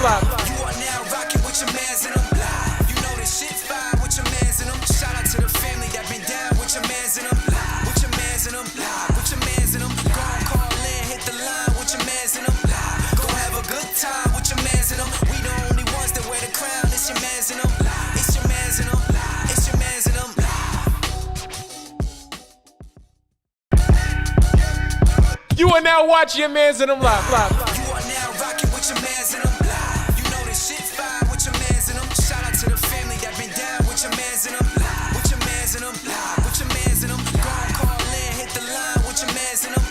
You are now rocking with your mans in them. You know this shit fire with your mans in them. Shout out to the family that been down with your mans in them. With your mans in them. With your mans in them. Go and call in, hit the line with your mans in them. Go have a good time with your mans in them. We the only ones that wear the crown. It's your mans in them. It's your mans in them. It's your mans in them. You are now watching your mans in them live. You are now rocking with your mans in them. You know this shit fire with your mans in them. Shout out to the family that been down with your mans in them. With your mans in them. With your mans in them. Go and call in, hit the line with your mans in them.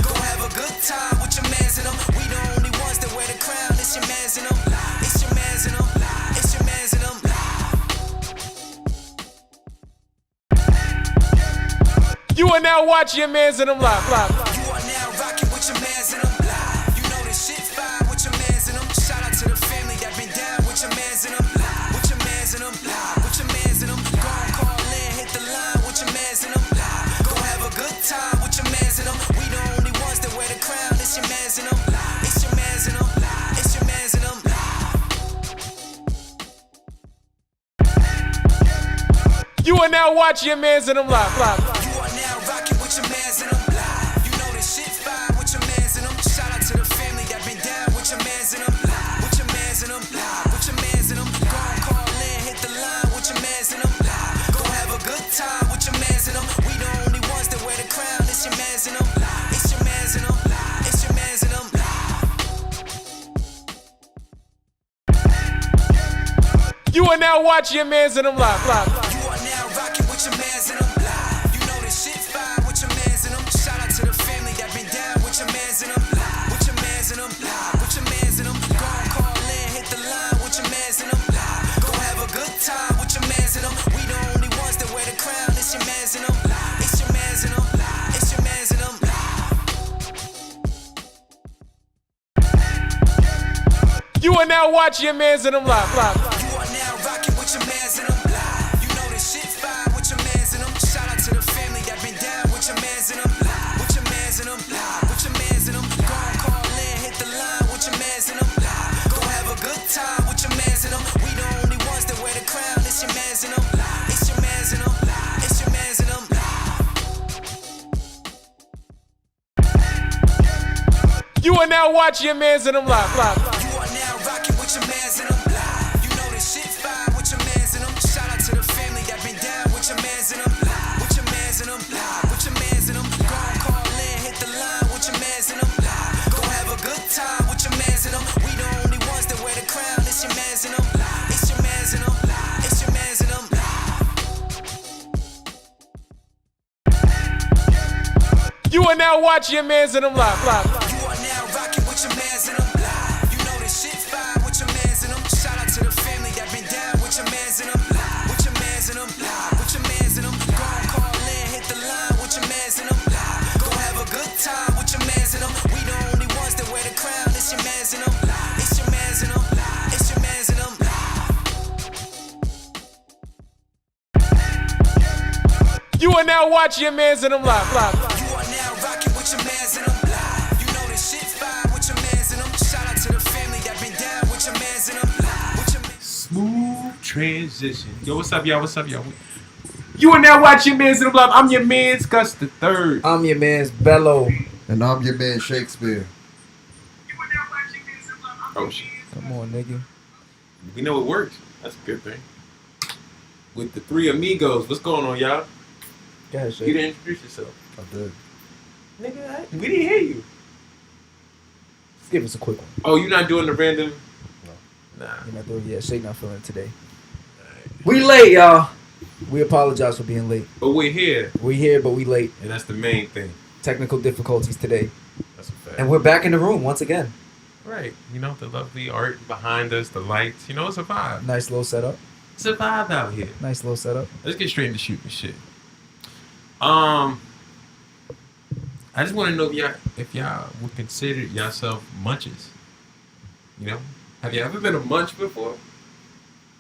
Go have a good time with your mans in them. We the only ones that wear the crown. It's your mans in them. It's your mans in them. It's your mans in them. You are now watching your mans in them live. You are now rocking with your mans in them. You know this shit fire with your mans in them. Shout out to the family that been down with your mans in them. With your mans in them. With your mans in them. Go and call in, hit the line with your mans in them. Go have a good time with your mans in them. We the only ones that wear the crown. It's your mans in them. It's your mans in them. It's your mans in them. You are now watching your mans in them live. You are now rocking with your mans in them. You know this shit fire with your mans in them. Shout out to the family that been down with your mans in them. With your mans in them. With your mans in them. Go and call in, hit the line with your mans in them. Go have a good time with your mans in them. We the only ones that wear the crown. It's your mans in them. It's your mans in them. It's your mans in them. You are now watching your mans in them live. You are now rocking with your mans in them. You know this shit fire with your mans in them. Shout out to the family that been down with your mans in them. With your mans in them. With your mans in them. Go and call in, hit the line with your mans in them. Go have a good time with your mans in them. We the only ones that wear the crown. It's your mans in them. It's your mans in them. It's your mans in them. You are now watching your mans in them live. You are now rocking with your mans in them. You know this shit fire with your mans in them. Shout out to the family that been down with your mans in them. With your mans in them. With your mans in them. Go and call in, hit the line with your mans in them. Go have a good time with your mans in them. We the only ones that wear the crown. It's your mans in them. It's your mans in them. It's your mans in them. You are now watching your mans in them live. You are now rocking with your mans in them. You know this shit fire with your mans in them. Shout out to the family that been down with your mans in them. With your mans in them. With your mans in them. Go and call in, hit the line with your mans in them. Go have a good time with your mans in them. We the only ones that wear the crown. It's your mans in them. It's your mans in them. It's your mans in them. You are now watching your mans in them live. You are now rocking with your mans in them. You know this shit fire with your mans in them. Shout out to the family that been down with your mans in them. With your mans in them. With your mans in them. Go and call in, hit the line with your mans in them. Go have a good time with your mans in them. We the only ones that wear the crown. It's your mans in them. It's your mans in them. It's your mans in them. You are now watching your mans in them live. You are now rocking with your mans in them. You know this shit fire with your mans in them. Shout out to the family that been down with your mans in them. With your mans. Smooth transition. Yo, what's up, y'all? What's up, y'all? You are now watching Mans in the Block. I'm your man's Gus the Third. I'm your man's Bello. And I'm your man Shakespeare. Oh shit. Come on, nigga. We know it works. That's a good thing. With the three amigos, what's going on, y'all? Go ahead, You Shake. didn't introduce yourself. I did. Nigga, we didn't hear you. Just give us a quick one. Oh, you're not doing the random? Nah. You're not doing it yet. Shake not feeling it today. We late, y'all. We apologize for being late. But we're here, We here, but we late. and that's the main thing. Technical difficulties today. That's a fact. And we're back in the room once again. Right. You know, the lovely art behind us, the lights. You know, it's a vibe. Nice little setup. It's a vibe out here. Nice little setup. Let's get straight into shooting shit. I just want to know if y'all would consider yourself munches. You know, have you ever been a munch before?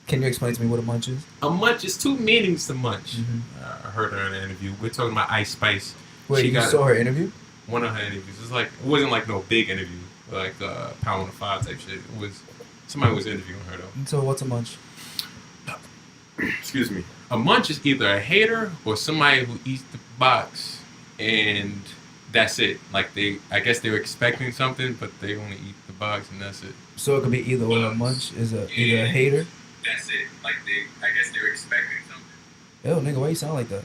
Can you explain to me what a munch is? A munch is two meanings to munch. Mhm. I heard her in an interview. We're talking about Ice Spice. Wait, She you got saw her interview? one of her interviews. It's like, it wasn't like no big interview, like Power on the Five type shit. It was Somebody was interviewing her though. So what's a munch? Excuse me. A munch is either a hater or somebody who eats the box and that's it. Like I guess they were expecting something, but they only eat the box and that's it. So it could be either or. A munch is either a hater. That's it. Like I guess they were expecting something. Yo, nigga, why you sound like that?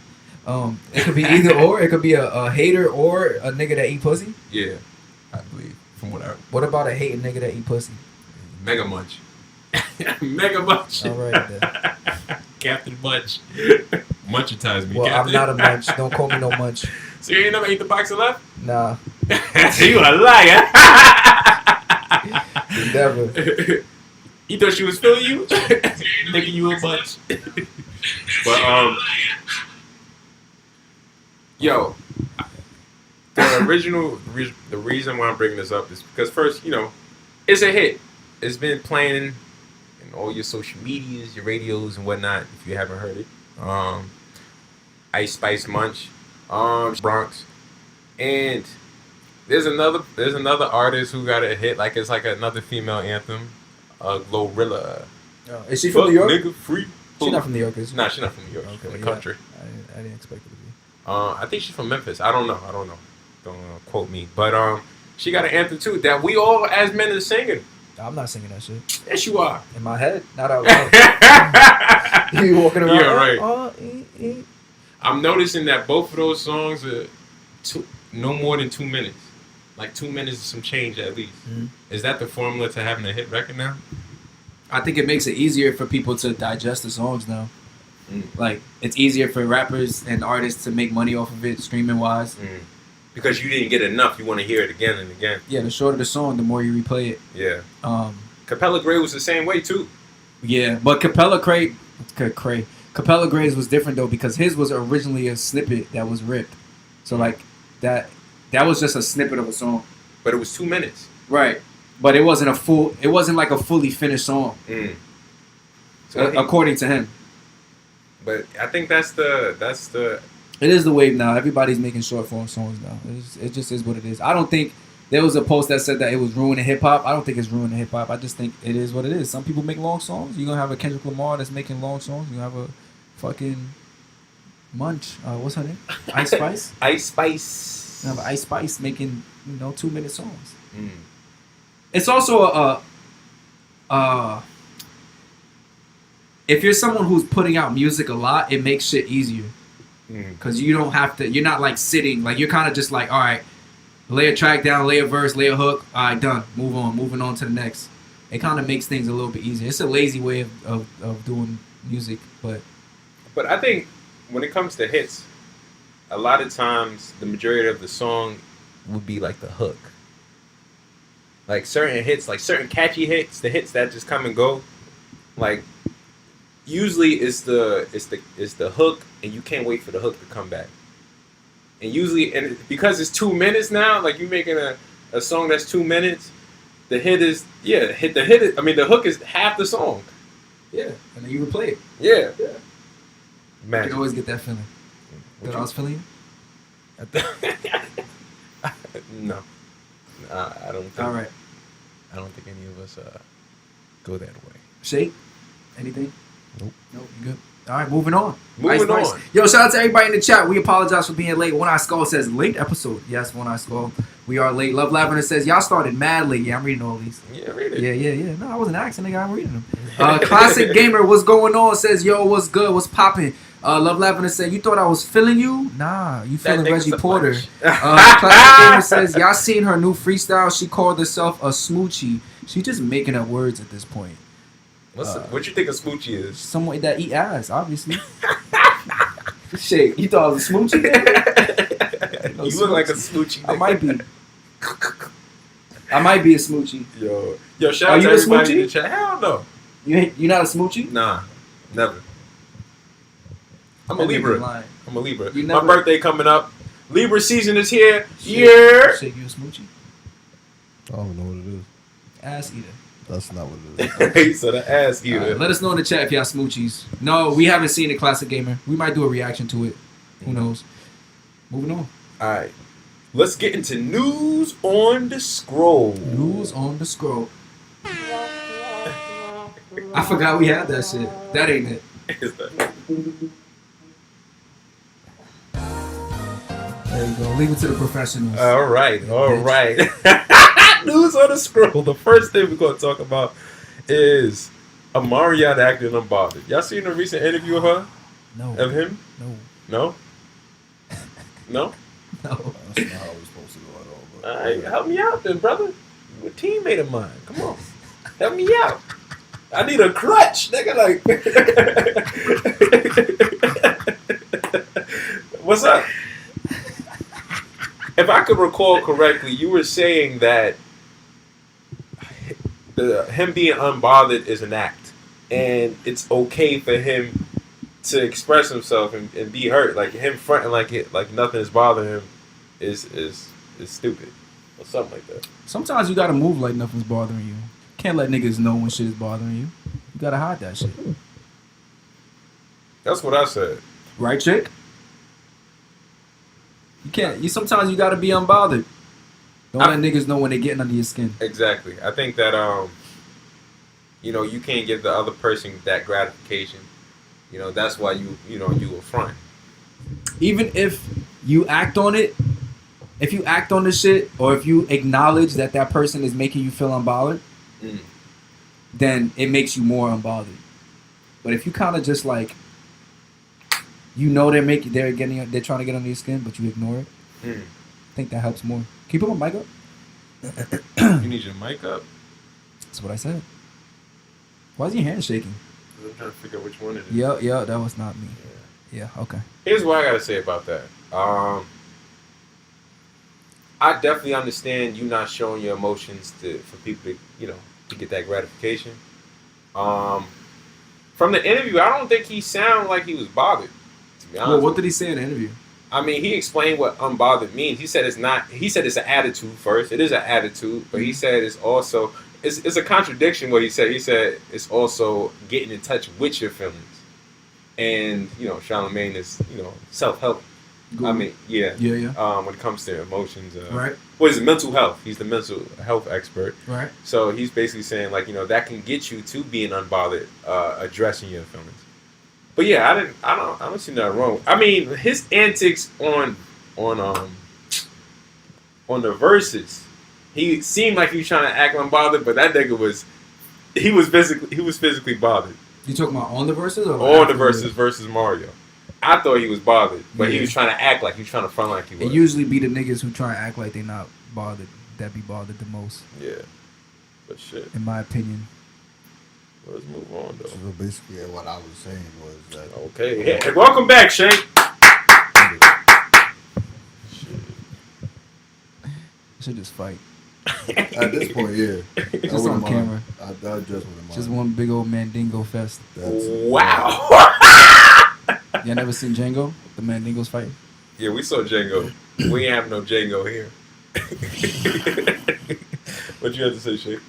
It could be either or. It could be a hater or a nigga that eat pussy. Yeah, I believe. From what I. What about a hating nigga that eat pussy? Mega munch. Mega munch. All right then. Captain Munch. Munchitize me. Well, Captain. I'm not a munch. Don't call me no munch. So you ain't never eat the box of left? Nah. You a liar. Never. You thought she was feeling you? Thinking you a munch. But yo, the reason why I'm bringing this up is because first, it's a hit. It's been playing in all your social medias, your radios and whatnot. If you haven't heard it, Ice Spice Munch, Bronx, and there's another artist who got a hit. Like it's like another female anthem, Glorilla. Oh, is she from New York? Nigga free. She's not from New York, is she? Nah, she's not from New York. She's from the country. I didn't expect it to be. I think she's from Memphis. I don't know. Don't quote me. But she got an anthem too that we all as men are singing. I'm not singing that shit. Yes, you are. In my head, not out loud. You walking around? Yeah, right. I'm noticing that both of those songs are no more than 2 minutes. Like 2 minutes and some change at least. Mm-hmm. Is that the formula to having a hit record now? I think it makes it easier for people to digest the songs now. Like, it's easier for rappers and artists to make money off of it, streaming-wise. Because you didn't get enough, you want to hear it again and again. Yeah, the shorter the song, the more you replay it. Yeah. Capella Gray was the same way, too. Yeah, but Capella Gray's was different, though, because his was originally a snippet that was ripped. So, like, that was just a snippet of a song. But it was 2 minutes. Right. But it wasn't like a fully finished song. So according to him. But I think that's the. It is the wave now. Everybody's making short form songs now. It just is what it is. I don't think there was a post that said that it was ruining hip hop. I don't think it's ruining hip hop. I just think it is what it is. Some people make long songs. You're gonna have a Kendrick Lamar that's making long songs. You have a fucking Munch. What's her name? Ice Spice. Ice Spice. You have Ice Spice making 2 minute songs. It's also if you're someone who's putting out music a lot, it makes shit easier. Because you don't have to, you're not like sitting, like you're kind of just like, all right, lay a track down, lay a verse, lay a hook, all right, done, moving on to the next. It kind of makes things a little bit easier. It's a lazy way of doing music, but I think when it comes to hits, a lot of times the majority of the song would be like the hook. Like certain hits, like certain catchy hits, the hits that just come and go, like usually it's the hook, and you can't wait for the hook to come back. And usually, and because it's 2 minutes now, like you're making a song that's 2 minutes, the hit is the hook is half the song. Yeah, and then you replay it. Yeah. You can always get that feeling. That I was feeling you? No. I don't think. All right. I don't think any of us go that way. Shake? Anything? Nope. You good? All right, moving on. Moving on. Yo, shout out to everybody in the chat. We apologize for being late. One Eye Skull says, late episode. Yes, One Eye Skull. We are late. Love Lavender says, y'all started mad late. Yeah, I'm reading all these. Yeah, read it. Yeah. No, I wasn't asking, nigga. I'm reading them. Classic Gamer, what's going on? Says, yo, what's good? What's popping? Love Lavender said, you thought I was feeling you? Nah, you feeling Reggie Porter. Classic Gamer says, y'all seen her new freestyle? She called herself a smoochie. She just making up words at this point. What you think a smoochie is? Someone that eat ass, obviously. Shit, you thought I was a smoochie? You look like a smoochie. I might be. I might be a smoochie. Yo, shout out to everybody in the chat. Hell no. You not a smoochie? Nah, never. I'm a Libra. I'm a Libra. My birthday coming up. Libra season is here. Yeah. Shit, you a smoochie? I don't know what it is. Ass eater. That's not what it is. So the ass eater. Let us know in the chat if y'all smoochies. No, we haven't seen it, Classic Gamer. We might do a reaction to it. Who knows? Moving on. All right. Let's get into news on the scroll. News on the scroll. I forgot we had that shit. That ain't it. It's the- There you go. Leave it to the professionals. All right. News on the scroll. The first thing we're going to talk about is Omarion Acting, Unbothered. Y'all seen a recent interview of her? No. Of him? No. No? No? No. That's not how it's supposed to go at all. But All right, help me out then, brother. You a teammate of mine. Come on. Help me out. I need a crutch. Nigga, like. What's up? If I could recall correctly, you were saying that him being unbothered is an act. And it's okay for him to express himself and be hurt. Like him fronting like nothing is bothering him is stupid. Or something like that. Sometimes you gotta move like nothing's bothering you. Can't let niggas know when shit is bothering you. You gotta hide that shit. That's what I said. Right, chick? You can't. Sometimes you gotta be unbothered. Don't let niggas know when they're getting under your skin. Exactly. I think that you can't give the other person that gratification. That's why you affront. Even if you act on it, if you act on the shit, or if you acknowledge that person is making you feel unbothered, then it makes you more unbothered. But if you kind of just like, they're trying to get under your skin, but you ignore it, I think that helps more. Can you put my mic up? You need your mic up? That's what I said. Why is your hand shaking? I'm trying to figure out which one it is. Yeah, that was not me. Yeah, okay. Here's what I gotta say about that. I definitely understand you not showing your emotions for people to get that gratification. From the interview, I don't think he sounded like he was bothered. To be honest. Well, what did he say in the interview? I mean, he explained what unbothered means. He said it's not. He said it's an attitude first. It is an attitude, but he said it's also it's a contradiction. What he said. He said it's also getting in touch with your feelings. And Charlamagne is self-help. I mean, yeah. When it comes to emotions, right. What is it? Mental health. He's the mental health expert. Right. So he's basically saying that can get you to being unbothered, addressing your feelings. But yeah, I don't see nothing wrong. I mean, his antics on the verses, he seemed like he was trying to act unbothered, but that nigga was physically bothered. You talking about on the verses or on the verses versus Mario? I thought he was bothered, but he was trying to act like he was trying to front like he was. It usually be the niggas who try to act like they not bothered that be bothered the most. Yeah, but shit. In my opinion. Let's move on though. So basically, what I was saying was that. Okay, hey, welcome back, Shane. Should just fight. At this point, yeah. Just on camera. I just wouldn't mind. Just one big old Mandingo fest. Wow. Y'all never seen Django? The Mandingos fighting? Yeah, we saw Django. We ain't have no Django here. What you have to say, Shane?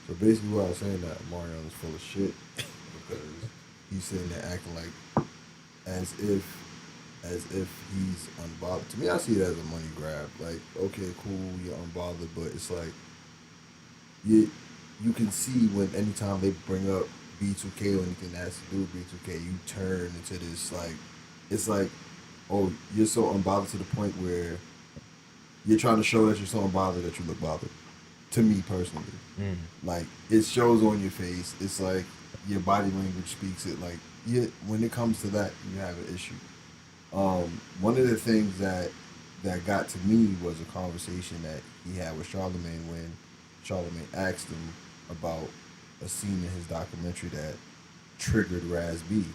So basically, what I was saying that Omarion is full of shit because he's sitting there acting like as if he's unbothered. To me, I see it as a money grab. Like, okay, cool, you're unbothered, but it's like you can see when anytime they bring up B2K or anything that has to do with B2K, you turn into this it's like, oh, you're so unbothered to the point where you're trying to show that you're so unbothered that you look bothered. To me personally, like it shows on your face. It's like your body language speaks it. Like when it comes to that, you have an issue. One of the things that got to me was a conversation that he had with Charlamagne when Charlamagne asked him about a scene in his documentary that triggered Raz B.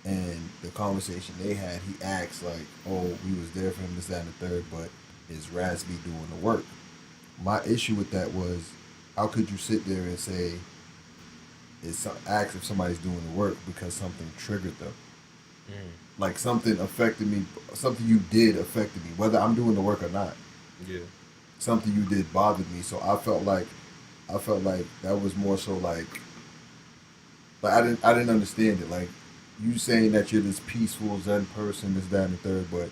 And the conversation they had, he asked like, oh, we was there for him, this, that, and the third, but is Raz B doing the work? My issue with that was, how could you sit there and say, ask if somebody's doing the work because something triggered them? Like something affected me, something you did affected me, whether I'm doing the work or not. Yeah. Something you did bothered me, so I felt like that was more so like I didn't understand it. Like you saying that you're this peaceful Zen person, this, that, and the third, but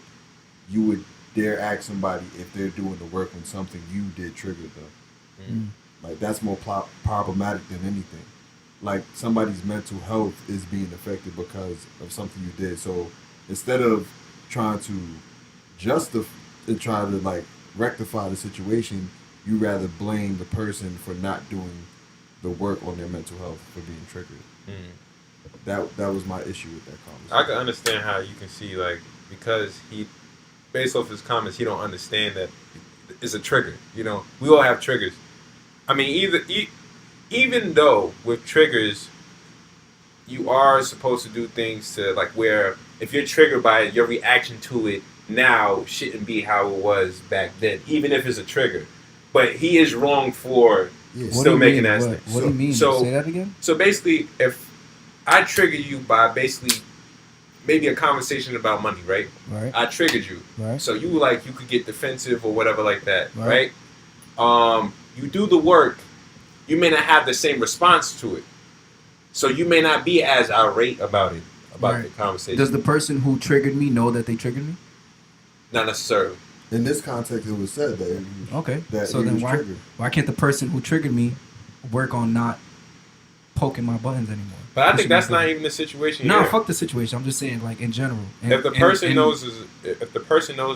you would dare ask somebody if they're doing the work when something you did triggered them. Like that's more problematic than anything. like somebody's mental health is being affected because of something you did. So instead of trying to justify and try to like rectify the situation, you rather blame the person for not doing the work on their mental health for being triggered. That was my issue with that conversation. I can understand how you can see, like, because he, based off his comments, he don't understand that it's a trigger. You know, we all have triggers. I mean, even though with triggers, you are supposed to do things to, like, where if you're triggered by it, your reaction to it now shouldn't be how it was back then, even if it's a trigger. But he is wrong for still making that statement. What do you mean? So, say that again? So basically, if I trigger you by basically maybe a conversation about money, right? Right. I triggered you. Right. So you could get defensive or whatever like that, Right. right? You do the work, you may not have the same response to it. So you may not be as irate about it, about the conversation. Does the person who triggered me know that they triggered me? Not necessarily. In this context, it was said that he was, Okay. that So he then was triggered. why can't the person who triggered me work on not poking my buttons anymore? But I think Pushing that's my not buttons? even the situation. No, here. fuck the situation. I'm just saying, like, in general. If the person knows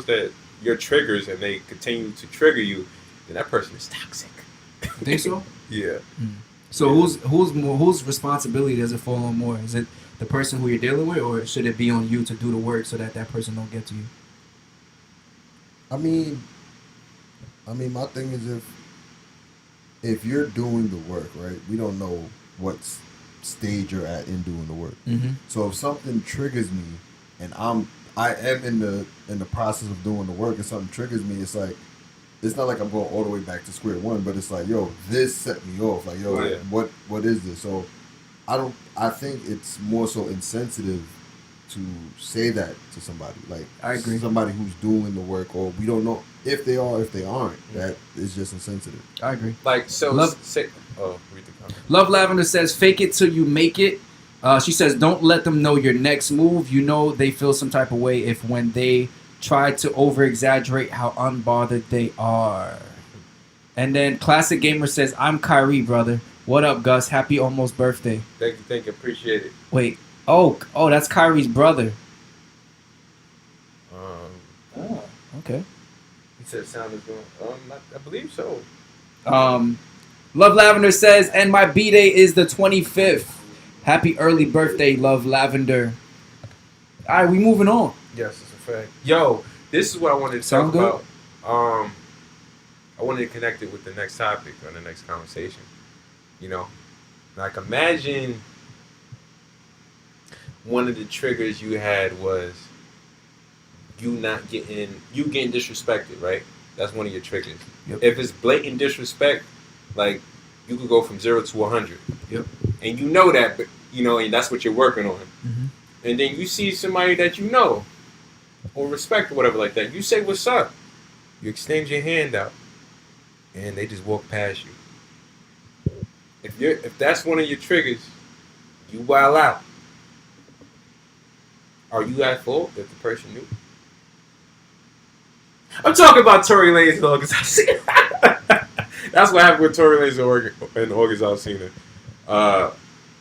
that your triggers and they continue to trigger you, then that person is toxic. Think so? Yeah. So whose responsibility does it fall on more? Is it the person who you're dealing with, or should it be on you to do the work so that person don't get to you? I mean, my thing is if you're doing the work, right? We don't know what stage you're at in doing the work. Mm-hmm. So if something triggers me, and I am in the process of doing the work, and something triggers me, it's like, it's not like I'm going all the way back to square one, but it's like, yo, this set me off. Like, yo, what is this? So I think it's more so insensitive to say that to somebody. Like, I agree. Somebody who's doing the work, or we don't know if they are or if they aren't. That is just insensitive. I agree. Like, so Love- read the comment. Love Lavender says, fake it till you make it. She says, don't let them know your next move. You know they feel some type of way if when they try to over-exaggerate how unbothered they are. And then Classic Gamer says, I'm Kyrie, brother. What up, Gus? Happy almost birthday. Thank you, appreciate it. Wait. Oh, that's Kyrie's brother. Oh, Okay. he said sound is going. I believe so. Love Lavender says, and my B-Day is the 25th. Happy early birthday, Love Lavender. All right, we moving on. Yes, it's a fact. Yo, this is what I wanted to Sound talk about. I wanted to connect it with the next topic or the next conversation. You know, like imagine one of the triggers you had was you getting disrespected, right? That's one of your triggers. Yep. If it's blatant disrespect, like you could go from 0 to 100. Yep. And you know that, but and that's what you're working on. Mm-hmm. And then you see somebody that you know or respect or whatever like that. You say, what's up? You extend your hand out and they just walk past you. If that's one of your triggers, you wild out. Are you at fault that the person knew? I'm talking about Tory Lanez and August Alsina. That's what happened with Tory Lanez and August Alsina.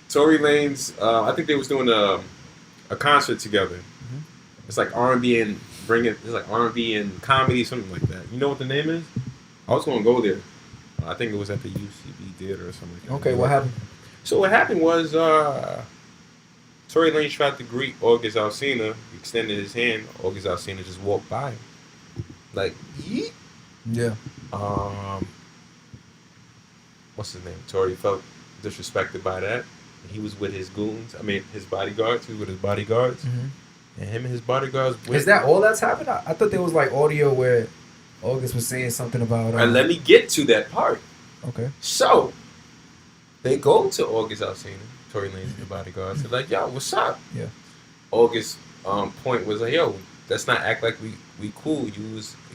Tory Lanez, I think they was doing a concert together. Mm-hmm. It's like R&B and it's like R&B and comedy, something like that. You know what the name is? I was gonna go there. I think it was at the UCB theater or something like that. Okay, what happened? So what happened was Tory Lanez tried to greet August Alsina. He extended his hand. August Alsina just walked by him. Like, yeet. Yeah. What's his name? Tory felt disrespected by that. He was with his goons. His bodyguards. He was with his bodyguards. Mm-hmm. And him and his bodyguards. Is that all that's happened? I thought there was like audio where August was saying something about. And let me get to that part. Okay. So, they go to August Alsina, Tory Lanez and the bodyguards. They're like, yo, what's up? Yeah. August's point was like, yo, let's not act like we cool.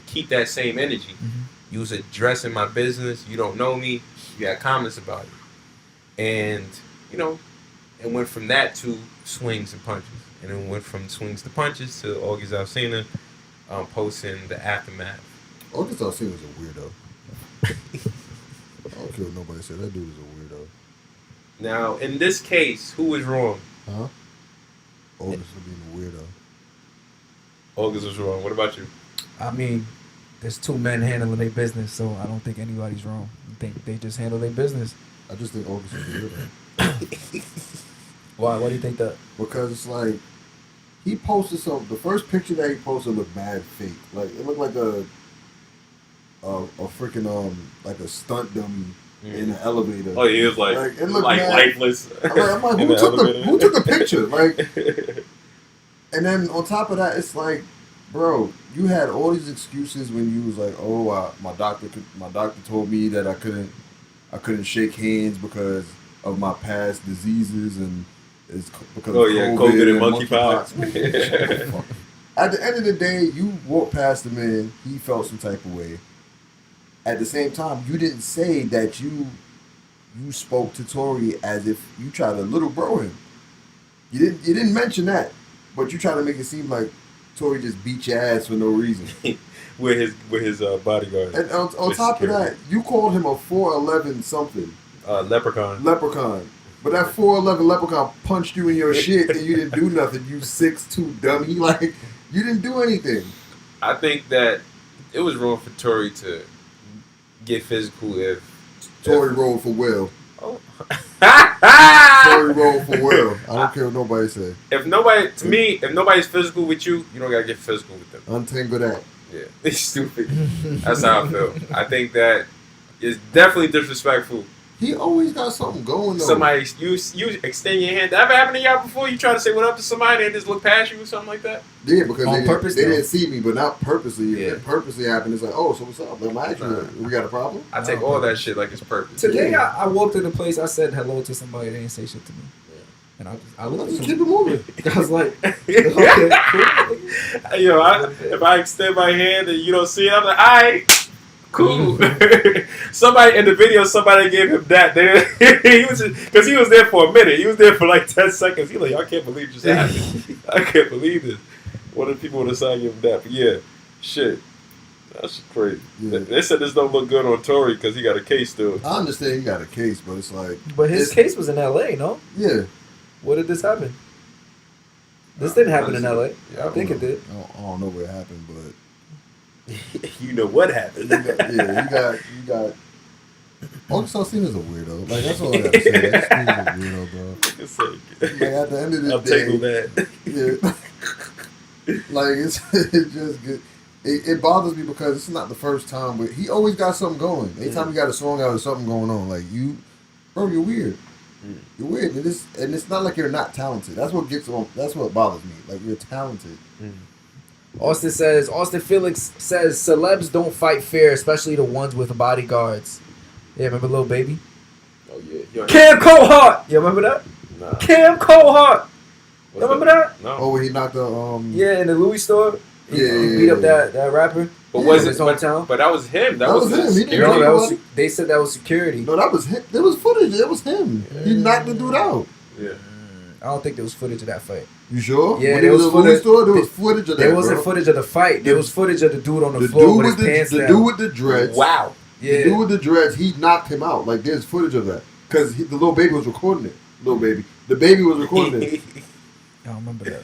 Keep that same energy. Mm-hmm. You was addressing my business. You don't know me. You had comments about it. And, it went from that to swings and punches. And it went from swings to punches to August Alsina posting the aftermath. August Alsina was a weirdo. I don't care what nobody said. That dude is a weirdo. Now, in this case, who was wrong? Huh? August for being a weirdo. August was wrong. What about you? I mean, there's two men handling their business, so I don't think anybody's wrong. I think they just handle their business. I just think August is a weirdo. Why? Why do you think that? Because it's like he posted some. The first picture that he posted looked mad fake. Like it looked like a freaking like a stunt dummy in an elevator. Oh, he was like it looked like mad. lifeless. I'm like, in who took the elevator. picture? Like, and then on top of that, it's like, bro, you had all these excuses when you was like, oh, my doctor told me that I couldn't shake hands because of my past diseases and it's because of COVID and monkeypox. At the end of the day, you walked past the man, he felt some type of way. At the same time, you didn't say that you spoke to Tory as if you tried to little bro him. You didn't mention that, but you tried to make it seem like Tory just beat your ass for no reason. with his bodyguard. And on top of that, you called him a 4'11" something. Leprechaun. But that 4'11" leprechaun punched you in your shit and you didn't do nothing. You 6'2" dummy. Like, you didn't do anything. I think that it was wrong for Tory to get physical if Tory rolled for Will. Oh. Tory rolled for Will. I don't care what nobody say. If nobody's physical with you, you don't gotta get physical with them. Untangle that. Yeah, it's stupid. That's how I feel. I think that it's definitely disrespectful. He always got something going though. Somebody, you extend your hand. That ever happened to y'all before? You try to say what up to somebody and they just look past you or something like that? Yeah, because On purpose, they though. didn't see me, but not purposely. If Yeah. it purposely happened, it's like, oh, so what's up? Let me ask you, we got a problem? I take all that shit like it's purpose. Today, I walked in the place, I said hello to somebody, they didn't say shit to me. And I looked at Just them. keep it moving. I was like, okay, cool. Yo, if I extend my hand and you don't see it, I'm like, alright, cool. Somebody in the video, somebody gave him that. Because he was there for a minute. He was there for like 10 seconds. He like, I can't believe this happened. I can't believe this. One of the people would have signed him that. But yeah, shit. That's crazy. Yeah. They said this don't look good on Tory because he got a case still. I understand he got a case, but it's like, But his case was in L.A., no? yeah. Where did this happen? This didn't happen in L.A. Yeah, I think it did. I don't know where it happened, but You know what happened. you got. August Alsina's a weirdo. Like that's all I gotta say. This dude's a weirdo, bro. It's like, Like at the end of the I'll day, take that. yeah. Like it's just good. It bothers me because it's not the first time, but he always got something going. Anytime he got a song out, there's something going on. Like bro, you're weird. You're weird, and it's not like you're not talented. That's what gets on. That's what bothers me. Like you're talented. Austin Felix says, celebs don't fight fair, especially the ones with bodyguards. Yeah, remember Lil Baby? Oh yeah. Yo, Cam Cohart! You remember that? Nah. Cam Cohart! You remember that? No. Oh, when he knocked the Yeah, in the Louis store. He Yeah. beat up that rapper. But Yeah, was his it? hometown. But that was him. That was was him. his He didn't security. No, know. they said that was security. No, that was him. There was footage. It was him. He knocked the dude out. Yeah. I don't think there was footage of that fight. You sure? Yeah, When there he was at the Louis footage. store, there was footage of that. There wasn't bro. footage of the fight. There was footage of the dude on the The floor dude with with his pants the down. dude with the dreads. Wow. Yeah. The dude with the dreads, he knocked him out. Like there's footage of that because the little baby was recording it. Little baby, the baby was recording it. I don't remember that.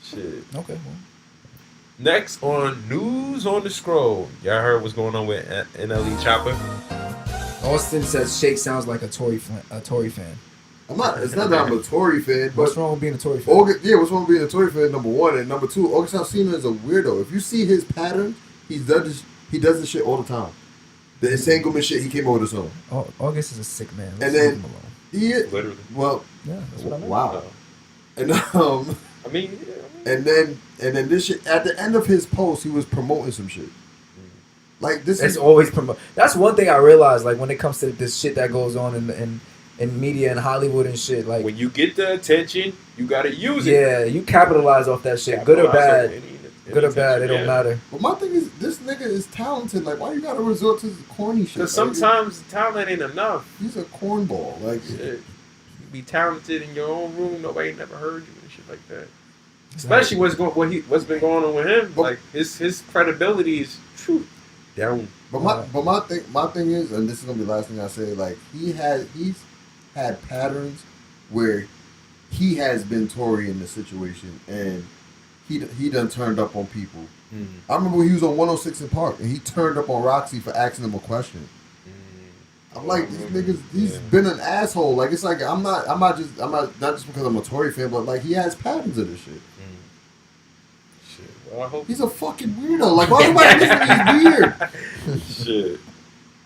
Shit. Okay, well. Next on News on the Scroll. Y'all heard what's going on with NLE Choppa? Austin says Shake sounds like a Tory fan. I'm not. It's not that I'm a Tory fan, but What's wrong with being a Tory fan? August, yeah, what's wrong with being a Tory fan? Number one, and number two, August Alsina is a weirdo. If you see his pattern, he does this shit all the time. The entanglement shit, he came over with his own. August is a sick man. And Let's then- leave him alone. He, Literally. well, Yeah, that's what I meant. wow. And I mean, yeah. and then this shit at the end of his post, he was promoting some shit. Like this It's is always promote. That's one thing I realized. Like when it comes to this shit that goes on in media and Hollywood and shit. Like when you get the attention, you gotta use it. yeah, you capitalize off that shit, good or bad. Good or bad, it don't matter. But my thing is, this nigga is talented. Like, why you gotta resort to this corny shit? Because Like, sometimes talent ain't enough. he's a cornball. Like, Shit. You be talented in your own room, nobody never heard you and shit like that. Especially what's been going on with him. But- Like his credibility is down. but my thing is, and this is gonna be the last thing I say. Like, he's had patterns where he has been Tory in this situation, and he done turned up on people. I remember when he was on 106 in Park, and he turned up on Roxy for asking him a question. I'm like, these niggas, he's been an asshole. Like, it's like, not just because I'm a Tory fan, but like, he has patterns of this shit. Shit. Well, I hope he's a fucking weirdo. Like, why somebody listening? He's weird. Shit.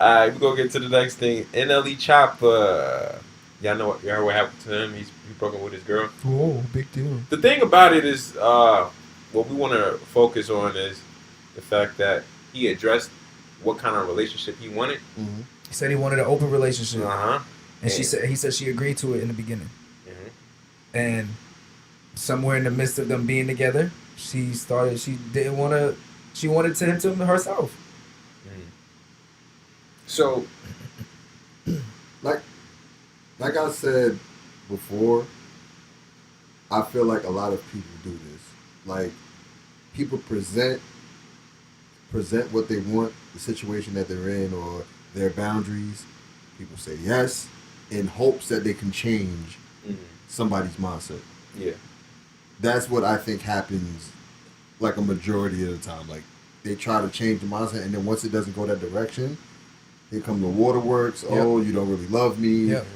Alright, we gonna get to the next thing. NLE Choppa. Y'all know what happened to him? He broke up with his girl. Oh, big deal. The thing about it is, what we want to focus on is the fact that he addressed what kind of relationship he wanted. Mm-hmm. He said he wanted an open relationship. And he said she agreed to it in the beginning. Mm-hmm. And somewhere in the midst of them being together, she wanted him to herself. Mm-hmm. So, like I said before, I feel like a lot of people do this. Like, people present what they want, the situation that they're in, or their boundaries. People say yes in hopes that they can change somebody's mindset. Yeah. That's what I think happens, like, a majority of the time. Like, they try to change the mindset, and then once it doesn't go that direction, here come the waterworks. Yep. Oh, you don't really love me. Yep.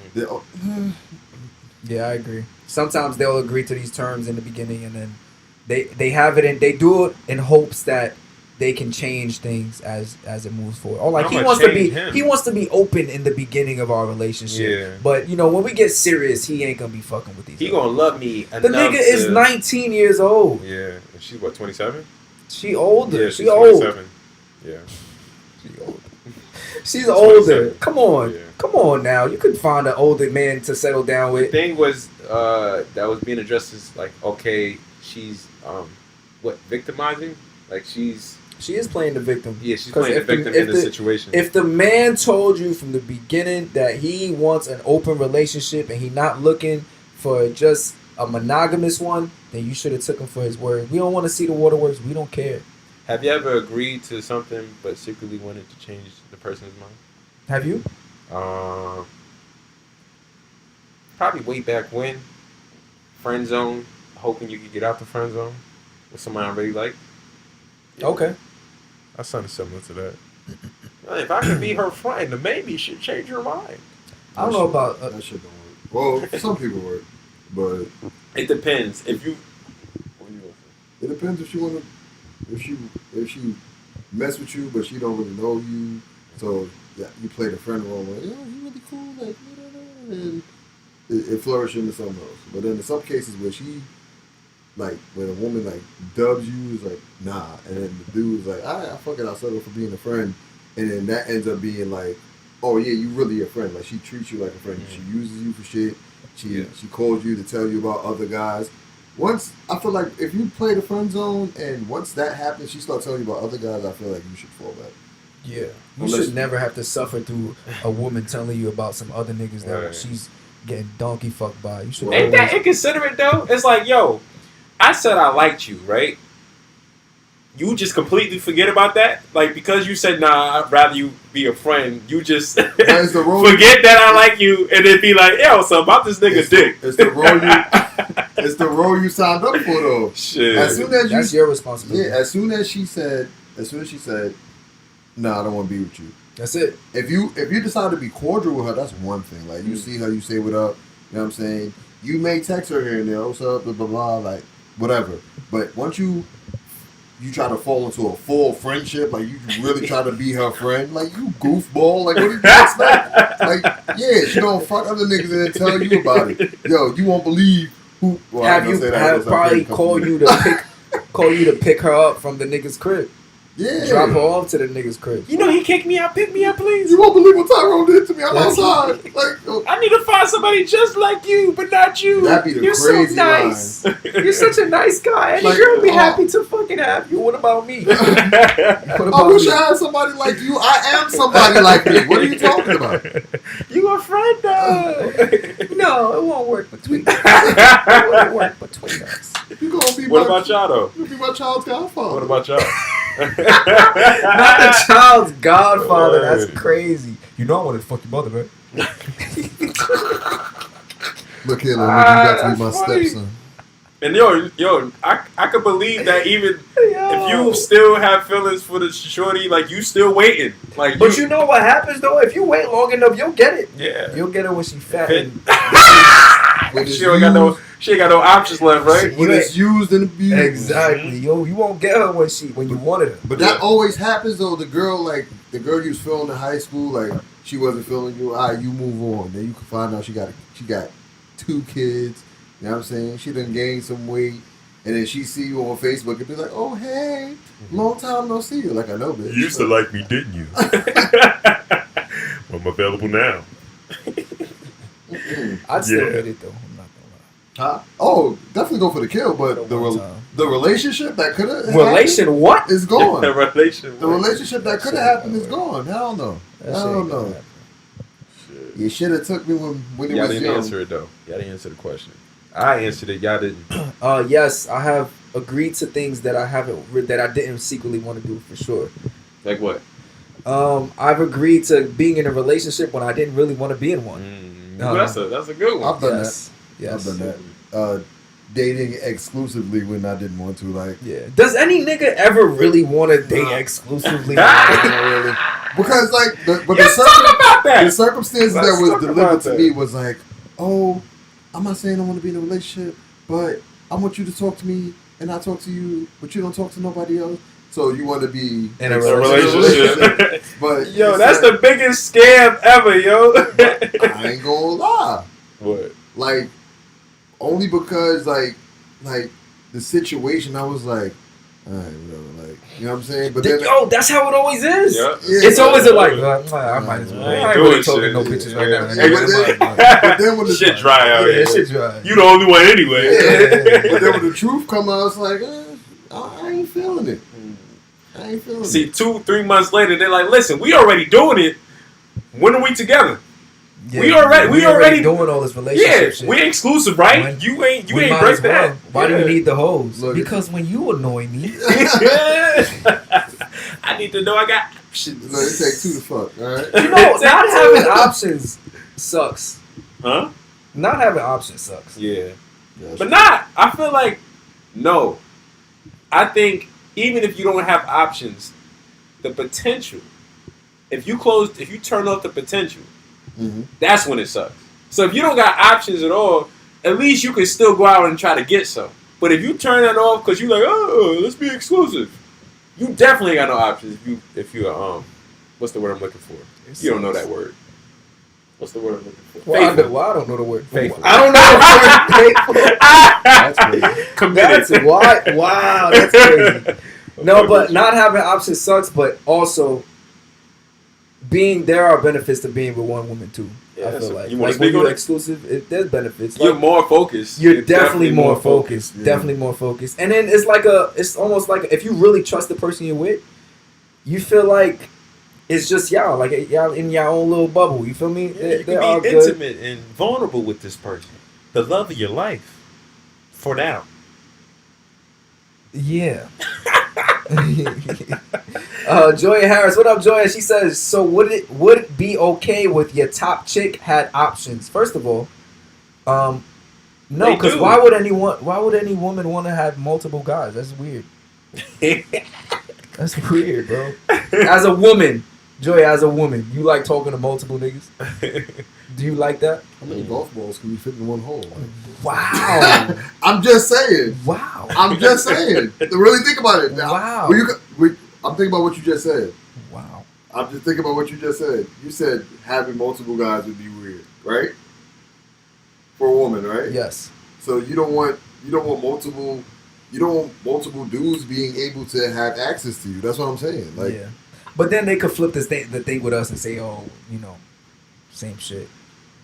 Yeah, I agree. Sometimes they'll agree to these terms in the beginning, and then they have it, and they do it in hopes that they can change things as it moves forward. Or like he wants to be open in the beginning of our relationship. Yeah. But when we get serious, he ain't gonna be fucking with these. He gonna love me enough. The nigga is 19 years old. Yeah. And she's what, 27? She older. Yeah, she's old. 27. Yeah. She old. She's older. Come on. Yeah. Come on now. You could find an older man to settle down with. The thing was that was being addressed as like, okay, she's victimizing? Like she is playing the victim. Yeah, she's playing the victim in the situation. If the man told you from the beginning that he wants an open relationship and he not looking for just a monogamous one, then you should have took him for his word. We don't want to see the waterworks. We don't care. Have you ever agreed to something but secretly wanted to change the person's mind? Have you? Probably way back when. Friend zone, hoping you could get out the friend zone with somebody I really like. Yeah. Okay. That's something similar to that. If I could be her friend, then maybe she should change her mind. I don't know about that shit don't work. Well, some people work, but it depends. If you, what are you gonna say? It depends if she want to. If she mess with you, but she don't really know you, so yeah, you play the friend role. Like, you really cool, like, and it flourishes into something else. But then in some cases where she, like, when a woman like dubs you, is like nah, and then the dude's like, alright, fuck it, I'll settle for being a friend, and then that ends up being like, oh yeah, you really a friend. Like she treats you like a friend. She uses you for shit. She calls you to tell you about other guys. Once, I feel like if you play the friend zone and once that happens, she starts telling you about other guys, I feel like you should fall back. Yeah. You should never have to suffer through a woman telling you about some other niggas that she's getting donkey fucked by. You should. Ain't that inconsiderate though? It's like, yo, I said I liked you, right? You just completely forget about that? Like, because you said, nah, I'd rather you be a friend, you just forget that I like you and then be like, yo, so about this nigga's dick. It's the role it's the role you signed up for, though. Shit. That's your responsibility. Yeah, as soon as she said, nah, I don't want to be with you. That's it. If you decide to be cordial with her, that's one thing. Like, you see her, you say what up, you know what I'm saying? You may text her here and there, what's up, blah, blah, blah, like, whatever. But once you try to fall into a full friendship, like you really try to be her friend, like you goofball, like what do you expect? Like, yeah, she don't fuck other niggas and then tell you about it. Yo, you won't believe who have probably call you to pick her up from the nigga's crib. Yeah. Drop her off to the nigga's crib. You know he kicked me out, pick me up, please. You won't believe what Tyrone did to me. I'm outside. Like, I need to find somebody just like you, but not you. That'd be the You're crazy so nice. line. You're such a nice guy. Any Like, girl would be happy to fucking have you. What about me? I wish I had somebody like you. I am somebody like me. What are you talking about? You a friend though. No, it won't work between us. It won't work between us. You gonna be what about y'all though? You be my child's godfather. What about y'all? Not the child's godfather. That's crazy. You know I wanted to fuck your mother, man. Look here, little nigga, you got to be my stepson. And yo, I could believe that even if you still have feelings for the shorty, like you still waiting. Like, But you know what happens though? If you wait long enough, you'll get it. Yeah. You'll get it when she fat. And she ain't got no options left, right? When it's used and abused. exactly. Yo, you won't get her when you wanted her. But that always happens though. The girl you was feeling in high school, like she wasn't feeling you. You move on. Then you can find out she got 2 kids. You know what I'm saying? She done gained some weight. And then she see you on Facebook and be like, oh, hey, long time no see you. Like, I know, bitch. You used to like me, didn't you? I'm available now. I'd still hit it though. I'm not gonna lie. Huh? Oh, definitely go for the kill, but the relationship that could have what? is gone. The relationship that could have happened is gone. Hell no. Hell no. You should have took me when it Y'all was didn't young. answer it though. Y'all didn't answer the question. I answered it. Y'all didn't. Yes, I have agreed to things that I didn't secretly want to do for sure. Like what? I've agreed to being in a relationship when I didn't really want to be in one. That's a good one. I've done Yes. that. I've done that. Dating exclusively when I didn't want to. Like, Yeah. Does any nigga ever really want to date exclusively? really. Because like, the circumstances that was delivered to me was like, oh, I'm not saying I want to be in a relationship, but I want you to talk to me and I talk to you, but you don't talk to nobody else. So you want to be In a relationship. But Yo, that's the biggest scam ever, yo. I ain't gonna lie. What? Like, only because like the situation, I was like, all right, whatever, like, you know what I'm saying? But then, Yo, that's how it always is. Yeah. It's always I might as well. I ain't I ain't doing really talking shit. no bitches right now. but then when the Shit dry out here. shit dry. You the only one anyway. But then when the truth come out, it's like, I ain't feeling it. I ain't feeling See, it. 2-3 months later, they're like, "Listen, we already doing it. When are we together? Yeah, we already doing all this relationship shit. we ain't exclusive, right? When- you ain't We might break as well. that. Why do you need the hoes? Look, Because when you annoy me, I need to know I got options. No, it take 2 to fuck, all right? you know, not having options sucks. Huh? Not having options sucks. Yeah. Yeah, But not. I feel like no. I think even if you don't have options, the potential. If you turn off the potential, that's when it sucks. So if you don't got options at all, at least you can still go out and try to get some. But if you turn that off because you're like, oh, let's be exclusive, you definitely got no options. If you what's the word I'm looking for? You don't know that word. What's the word I'm looking for? Well, I don't know the word. Faithful. I don't know the word faithful. That's crazy. Wow, that's crazy. No, but not having options sucks, but also there are benefits to being with one woman too. Yeah, I feel like. you wanna Like when speak on you're it? exclusive, there's benefits. You're Like, more focused. you're definitely more focused. Yeah. Definitely more focused. And then it's almost like if you really trust the person you're with, you feel like it's just y'all, like y'all in your own little bubble. You feel me? Yeah, you They're can all be good. intimate and vulnerable with this person. The love of your life. For now. Yeah. Joya Harris, what up, Joya? She says, so would it be okay with your top chick had options? First of all, no, They because do. why would any woman want to have multiple guys? That's weird. That's weird, bro. As a woman, Joya, as a woman, you like talking to multiple niggas? Do you like that? How many golf balls can you fit in one hole? Wow. I'm just saying. Wow. I'm just saying. Really think about it. Wow. I'm thinking about what you just said. Wow. I'm just thinking about what you just said. You said having multiple guys would be weird, right? For a woman, right? Yes. So you don't want multiple dudes being able to have access to you. That's what I'm saying. Like, yeah. But then they could flip the thing with us and say, oh, same shit.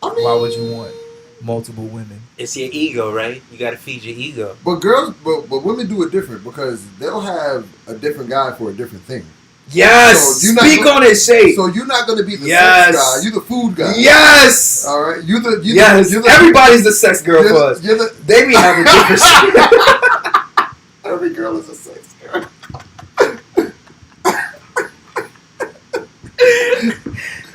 I mean, Why would you want multiple women? It's your ego, right? You gotta feed your ego. But women do it different because they'll have a different guy for a different thing. Yes. So you're not Speak on it, Shay. So you're not going to be the Yes. sex guy. You're the food guy. Yes. All right. You're the Everybody's the sex girl you're for us. the, you're the, They be having different shit. every girl is a sex girl.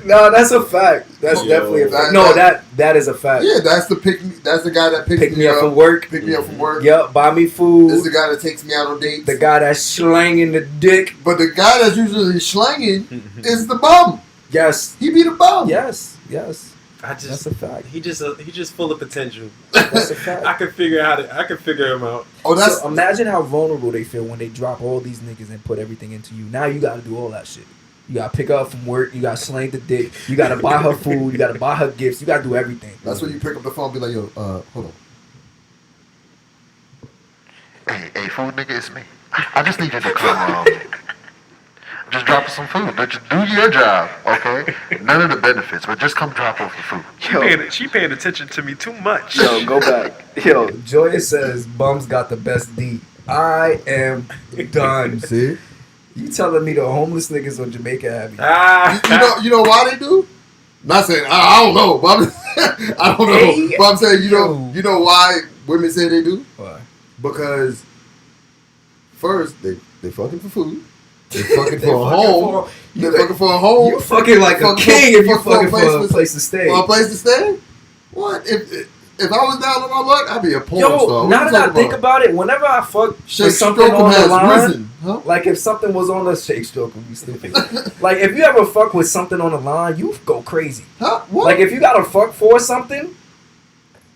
No, that's a fact. That's definitely a fact. No, that is a fact. Yeah, that's the That's the guy that pick me up from work. Pick me up from work. Yep, buy me food. This is the guy that takes me out on dates. The guy that's slanging the dick. But the guy that's usually slanging is the bum. Yes. He be the bum. Yes. That's a fact. He just full of potential. That's a fact. I can figure him out. Oh, that's so imagine how vulnerable they feel when they drop all these niggas and put everything into you. Now you got to do all that shit. You got to pick her up from work. You got to slang the dick. You got to buy her food. You got to buy her gifts. You got to do everything. That's when you pick up the phone and be like, yo, hold on. Hey, food nigga, it's me. I just need you to come, just drop some food. Just do your job, okay? None of the benefits, but just come drop off the food. She paying attention to me too much. Yo, go back. Yo, Joya says bums got the best D. I am done. See? You telling me the homeless niggas on Jamaica have You know why they do? Not saying I don't know, but I don't know. But I'm saying you know why women say they do? Why? Because first they fucking for food. They fucking for a home. They fucking for a home. You fucking like a king if you fucking for a place to stay. For a place to stay? What? If I was down on my luck, I'd be a porn star. Yo, now that I think about it, whenever I fuck with something on the line, like if something was on the Shake Stroke would be stupid. Like if you ever fuck with something on the line, you go crazy. Huh? What? Like if you gotta fuck for something,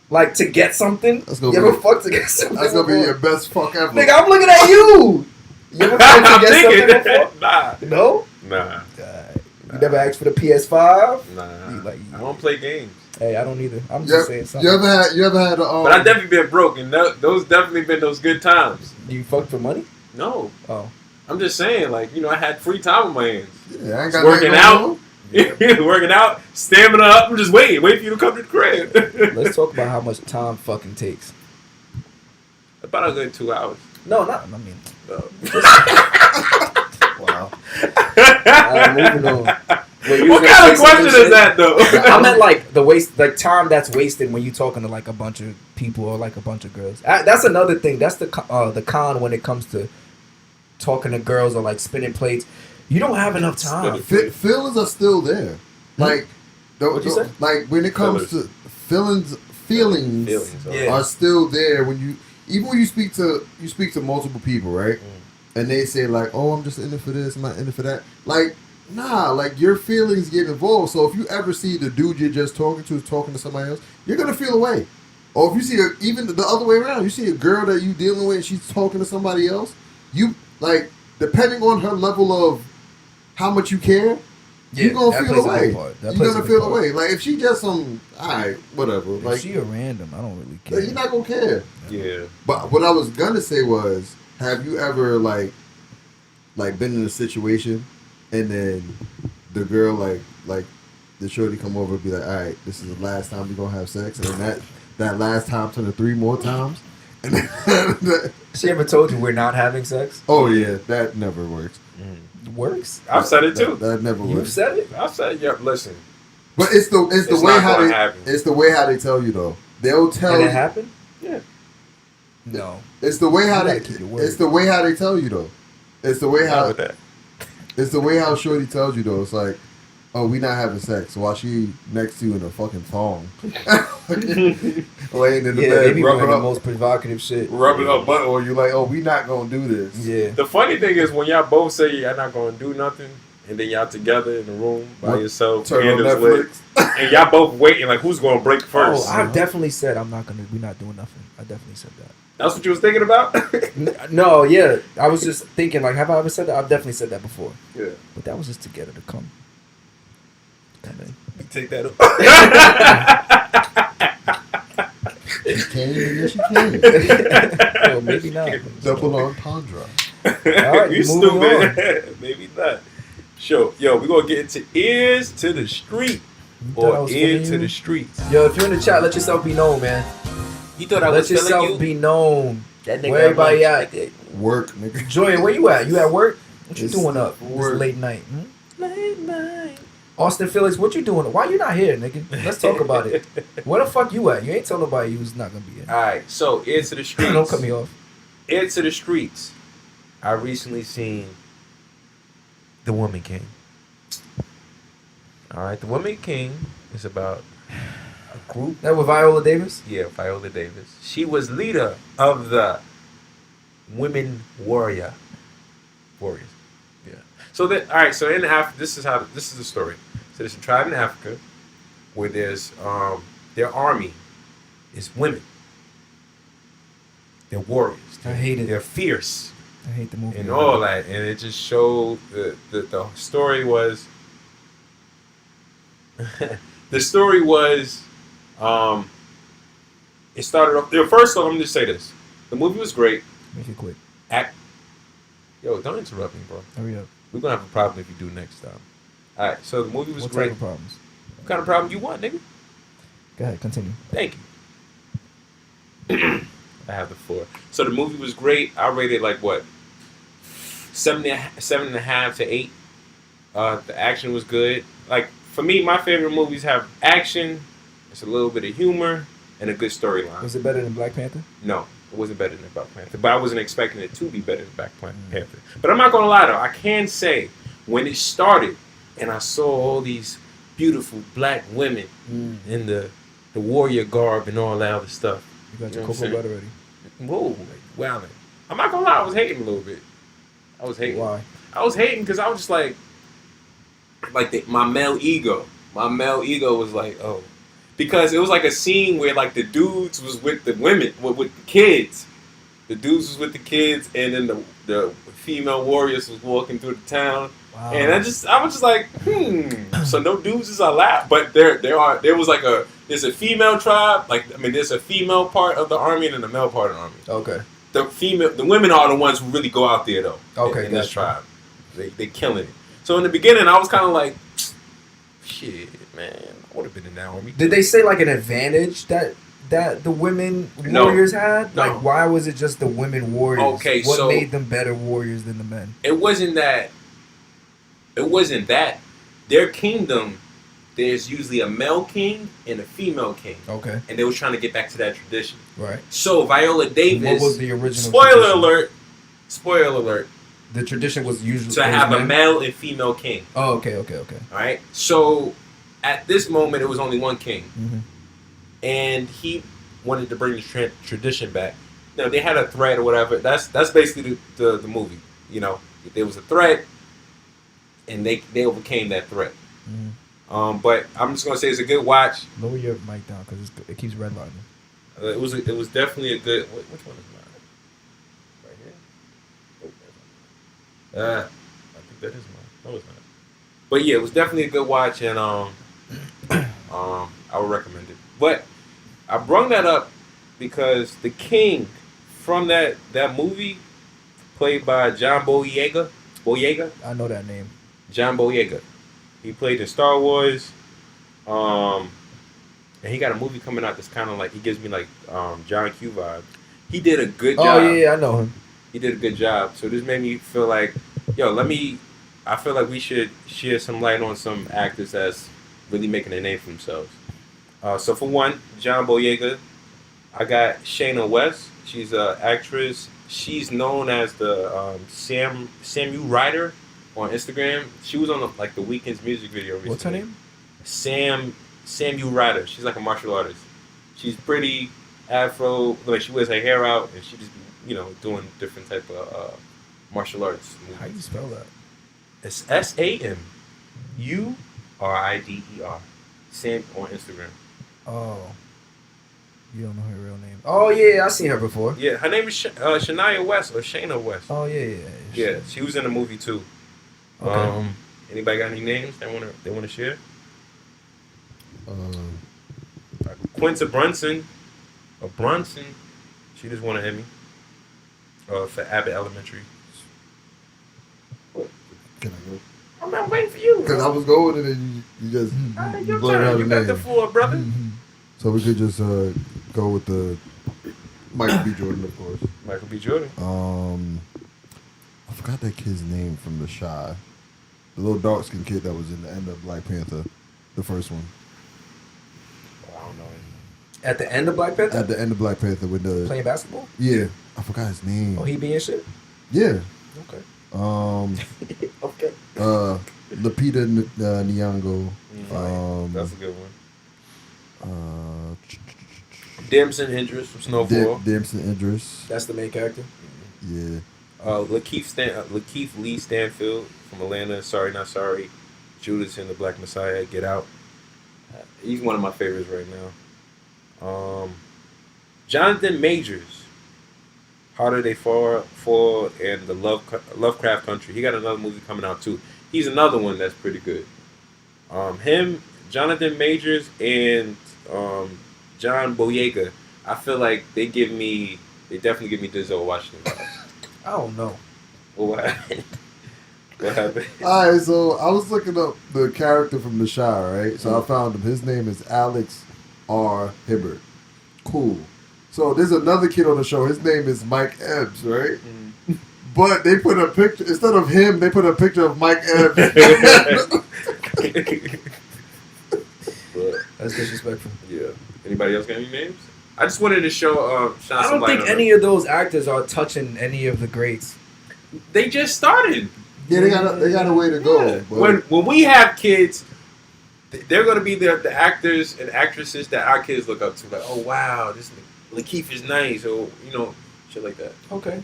like to get something, you ever fuck to get something? That's gonna be your best fuck ever. Nigga, I'm looking at you. You ever fuck to get something before? Nah. No? Nah. You never asked for the PS5? Nah. I don't play games. Hey, I don't either. I'm just saying something. You ever had but I definitely been broke, and those definitely been those good times. You fucked for money? No. Oh. I'm just saying, like, I had free time on my hands. Yeah, I ain't got working out. Working out, stamina up. I'm just wait for you to come to the crib. Let's talk about how much time fucking takes. About a good 2 hours. No, not. I mean. Wow. Moving on. What kind of question is that, though? I meant like like time that's wasted when you talking to like a bunch of people or like a bunch of girls. That's another thing. That's the con when it comes to talking to girls or like spinning plates. You don't have enough time. Feelings are still there. Like, what'd you say? Like when it comes to feelings are still there when you speak to multiple people, right? And they say like, oh, I'm just in it for this, I'm not in it for that. Like, nah, like your feelings get involved. So if you ever see the dude you're just talking to somebody else, you're gonna feel away. Or if you see even the other way around, you see a girl that you dealing with and she's talking to somebody else, you like depending on her level of how much you care, you're gonna feel away. You're gonna feel away. Like if she just alright, whatever. If like she a random, I don't really care. You're not gonna care. Yeah. But what I was gonna say was, have you ever like been in a situation and then the girl like the shorty come over and be like, all right, this is the last time we're gonna have sex, and then that last time turned to 3 more times. And she ever told you we're not having sex? Oh yeah, that never works. Works? I've said it too. That never works. You've said it? I've said it. Yeah, listen. But it's the way how they tell you though. They'll tell you. And it happened? Yeah. No. It's the way how it's the way how they tell you though. It's the way how it's the way how shorty tells you though. It's like, oh, we not having sex while she next to you in a fucking thong, laying in the bed, they be rubbing the most provocative shit, rubbing up butt, or you like, oh, we not gonna do this. Yeah. The funny thing is when y'all both say y'all not gonna do nothing, and then y'all together in the room by yourself, candles lit, and y'all both waiting like who's gonna break first. Oh, I've definitely said we're not doing nothing. I definitely said that. That's what you was thinking about? No, yeah. I was just thinking, like, have I ever said that? I've definitely said that before. Yeah. But that was just to get her to come. You take that up. She can, yes, she can. Well, maybe not. Double entendre. All right, you stupid. Maybe not. Sure. Yo, we're going to get into ears to the street. Or ear to the streets. Yo, if you're in the chat, let yourself be known, man. You thought I let was feeling you? Let yourself be known. That nigga where everybody at? Work, nigga. Joy, where you at? You at work? What you doing up work. This late night? Late night. Austin Felix, what you doing? Why you not here, nigga? Let's talk about it. Where the fuck you at? You ain't tell nobody you was not gonna be here. Alright, so ear to the streets. Don't cut me off. Ear to the streets. I recently seen The Woman King. All right, The Woman King is about a group. That with Viola Davis? Yeah, Viola Davis. She was leader of the Women Warriors. Yeah. So that all right. So in Africa, this is the story. So there's a tribe in Africa where there's their army is women. They're warriors. I hate it. They're fierce I hate the movie. and all that, and it just showed the story was. The story was, it started off. First off, let me just say this: the movie was great. Make it quick. Yo, don't interrupt me, bro. Hurry up. We're gonna have a problem if you do next time. All right, so the movie was What great. type of problems? What kind of problem you want, nigga? Go ahead, continue. Thank you. I have the floor. So the movie was great. I rated like what, 7.5 to 8. The action was good. Like for me, my favorite movies have action. It's a little bit of humor and a good storyline. Was it better than Black Panther? No, it wasn't better than Black Panther. But I wasn't expecting it to be better than Black Panther. But I'm not gonna lie though. I can say when it started and I saw all these beautiful black women in the warrior garb and all that other stuff. You got You your know what cocoa I'm butter ready. Whoa, wowing. I'm not gonna lie, I was hating a little bit. I was hating. Why? I was hating because I was just like my male ego. My male ego was like, oh, because it was like a scene where like the dudes was with the women, with the kids. The dudes was with the kids, and then the female warriors was walking through the town. Wow. And I was just like, so no dudes is allowed, but there was like there's a female tribe, there's a female part of the army and then a male part of the army. Okay. The women are the ones who really go out there though. Okay, in this gotcha. tribe, they killing it. So in the beginning, I was kind of like, shit, man, I would have been in that army. Did they say like an advantage that the women No. warriors had? No. Like, why was it just the women warriors? Okay, what so- made them better warriors than the men? It wasn't that. Their kingdom, there's usually a male king and a female king, Okay. and they was trying to get back to that tradition. Right. So Viola Davis. What was the original Spoiler tradition? alert. The tradition was usually To have a male and female king. Oh, okay. All right. So at this moment, it was only one king, Mm-hmm. and he wanted to bring the tradition back. You know, they had a threat or whatever. That's basically the movie. You know, there was a threat, and they overcame that threat. Mm-hmm. But I'm just gonna say it's a good watch. Lower your mic down because it keeps redlining. It was definitely a good. Which one is mine? Right here. I think that is mine. No, it's not. But yeah, it was definitely a good watch, and I would recommend it. But I brought that up because the king from that movie, played by John Boyega. I know that name. John Boyega. He played in Star Wars. And he got a movie coming out that's kind of like, he gives me like John Q vibes. He did a good job. Oh yeah, I know him. He did a good job. So this made me feel like, I feel like we should share some light on some actors that's really making a name for themselves. So for one, John Boyega. I got Shayna West. She's an actress. She's known as the Samu Ryder on Instagram. She was on the Weeknd's music video recently. What's her name? Samu Ryder. She's like a martial artist. She's pretty afro. Like she wears her hair out and she just doing different type of martial arts movies. How do you spell that? It's SAMURIDER. Sam on Instagram. Oh. You don't know her real name. Oh yeah, I seen her before. Yeah, her name is Shania West or Shayna West. Oh yeah. Yeah, she was in the movie too. Okay. Anybody got any names they want to share? Quinta Brunson, or Brunson, she just won an Emmy for Abbott Elementary. Can I go? I'm waiting for you. Because I was going and then you just Your blurred out turn. the You got the name. floor, brother. So we could just go with the Michael B. Jordan, of course. Michael B. Jordan. I forgot that kid's name from The Shy. The little dark-skinned kid that was in the end of Black Panther, the first one. I don't know. At the end of Black Panther? At the end of Black Panther with the... Playing basketball? Yeah. I forgot his name. Oh, he being shit? Yeah. Okay. Okay. Lupita Nyong'o. That's a good one. Damson Idris from Snowfall. Damson Idris. That's the main character. Yeah. Lakeith Lee Stanfield from Atlanta. Sorry Not Sorry. Judas and the Black Messiah. Get Out. He's one of my favorites right now. Jonathan Majors. Harder They Fall and the Lovecraft Country. He got another movie coming out too. He's another one that's pretty good. Him, Jonathan Majors, and John Boyega. I feel like they definitely give me Denzel Washington vibes. I don't know. What happened? What happened? All right, so I was looking up the character from The Chi, right? So I found him. His name is Alex R. Hibbert. Cool. So there's another kid on the show. His name is Mike Epps, right? But they put a picture, instead of him, they put a picture of Mike Epps. That's disrespectful. Yeah. Anybody else got any names? I just wanted to show. Shine I some don't light think on any of those actors are touching any of the greats. They just started. Yeah, they got a way to go. Yeah. But When we have kids, they're gonna be the actors and actresses that our kids look up to. Like, oh wow, this Lakeith is nice, or shit like that. Okay.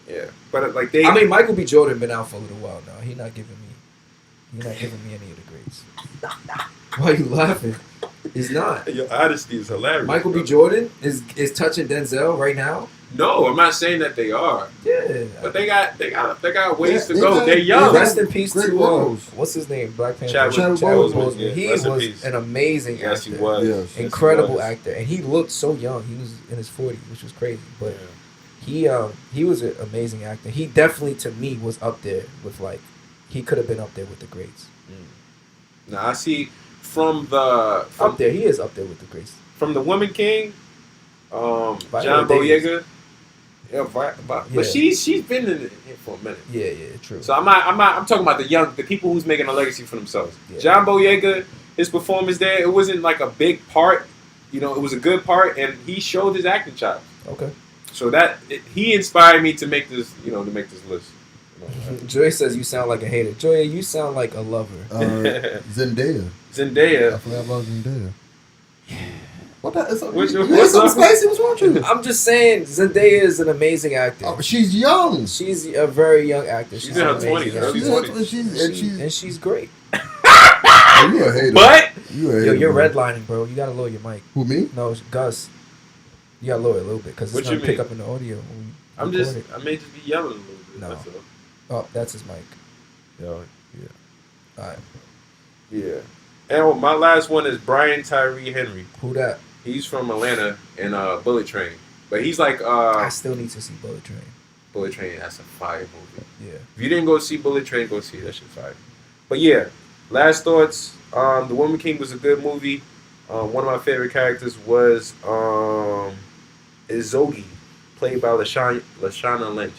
Yeah, but like they. I mean, Michael B. Jordan been out for a little while now. He's not giving me any of the greats. Why are you laughing? He's not. Your honesty is hilarious. Michael B. bro. Jordan is touching Denzel right now. No, I'm not saying that they are, Yeah. but they got ways to they go. got- They're young. Rest in peace Great to roles. what's his name? Black Panther. Chadwick Boseman, yeah. He Rest in was peace. an amazing Yes, actor. he was. Yes. Yes, he Incredible was. actor, and he looked so young. He was in his 40s, which was crazy. But he was an amazing actor. He definitely, to me, was up there with he could have been up there with the greats. Now I see from the Up there, he is up there with the greats. from the Woman King, John Davis. Boyega. Yeah, but Yeah. she's been in it for a minute. Yeah, true. So I'm talking about the people who's making a legacy for themselves. Yeah. John Boyega, his performance there, it wasn't like a big part. It was a good part, and he showed his acting chops. Okay. So he inspired me to make this, to make this list. Joy says you sound like a hater. Joy, you sound like a lover. Zendaya. I Zendaya. forgot about Zendaya. What that? What's What's up? spicy? What's wrong with you? I'm just saying, Zendaya is an amazing actor. Oh, she's young. She's a very young actor. She's in her an amazing 20s, actor. early She's Great. Oh, you a hater. But You a hater. Yo, you're bro. redlining, bro. You gotta lower your mic. Who, me? No, it's Gus. You gotta lower it a little bit because What it's you gonna pick mean? up in the audio. when we I record it. may just be yelling a little bit. No. That's all. Oh, that's his mic. Yeah. All right. Yeah. And my last one is Brian Tyree Henry. Who that? He's from Atlanta in Bullet Train. But he's like I still need to see Bullet Train. Bullet Train, that's a fire movie. Yeah. If you didn't go see Bullet Train, go see it. That shit fire. But yeah, last thoughts. The Woman King was a good movie. One of my favorite characters was Izogi, played by Lashana Lynch.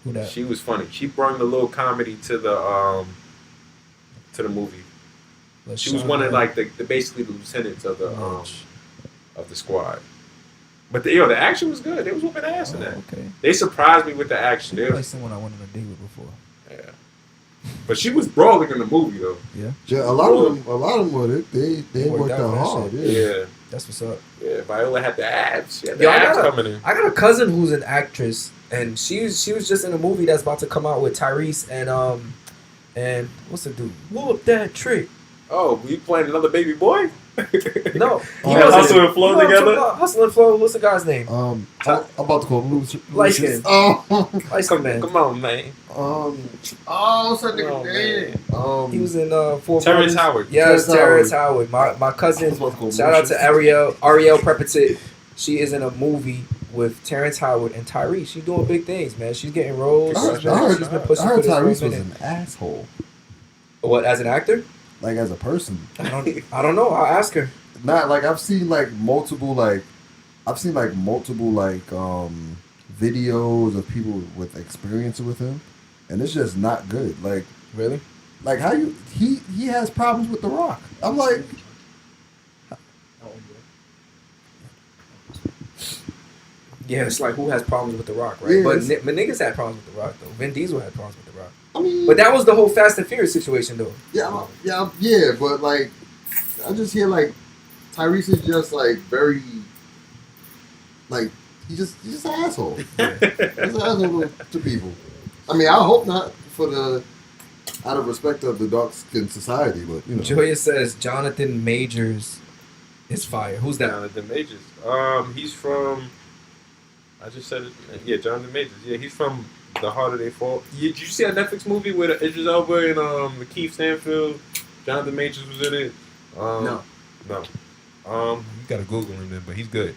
Who that? She was funny. She brought a little comedy to the movie. She was one of the basically the lieutenants of the squad. But the action was good. They was whooping ass in that. Okay. They surprised me with the action. They Like was, someone I wanted to date with before. yeah. But she was brawling in the movie though. Yeah. Yeah, a lot of them with it. They Worked worked out out for that hard. shit. Yeah. Yeah. That's what's up. Yeah. Viola had the abs. She had the Yo, I abs got a- coming in. I got a cousin who's an actress, and she was just in a movie that's about to come out with Tyrese and what's the dude? Whoop that trick. Oh, we playing another baby boy? No, Hustle and Flow together? Hustle and Flow. What's the guy's name? I'm about to call him Light skin. Oh, Light skin man. Come on, man. what's that Oh, nigga name? He was in Four Terrence Brothers. Howard. Yes, Terrence Terrence Howard. My cousin. I was about to call Shout out to Munch. Ariel Preppitit. She is in a movie with Terrence Howard and Tyrese. She's doing big things, man. She's getting roles. I She's been pushing heard for this for a Tyrese was minute. an asshole. What, as an actor? Like as a person. I don't know. I'll ask her. Not like I've seen multiple videos of people with experience with him, and it's just not good. Really? Like how he has problems with The Rock. I'm like, Yeah, it's like who has problems with The Rock, right? Yeah, but it's- niggas had problems with The Rock, though. Vin Diesel had problems with The Rock. I mean, But that was the whole Fast and Furious situation, though. yeah, but like I just hear like Tyrese is just like very like he's just an asshole. He's an asshole to people. I mean, I hope not for the out of respect of the dark skinned society, but you know. Julia says Jonathan Majors is fire. Who's that? Jonathan Majors. He's from. I just said it. Yeah, Jonathan Majors. Yeah, he's from The Harder They Fall. Did you see that Netflix movie with Idris Elba and Lakeith Stanfield? Jonathan Majors was in it. No. You gotta Google him then, but he's good.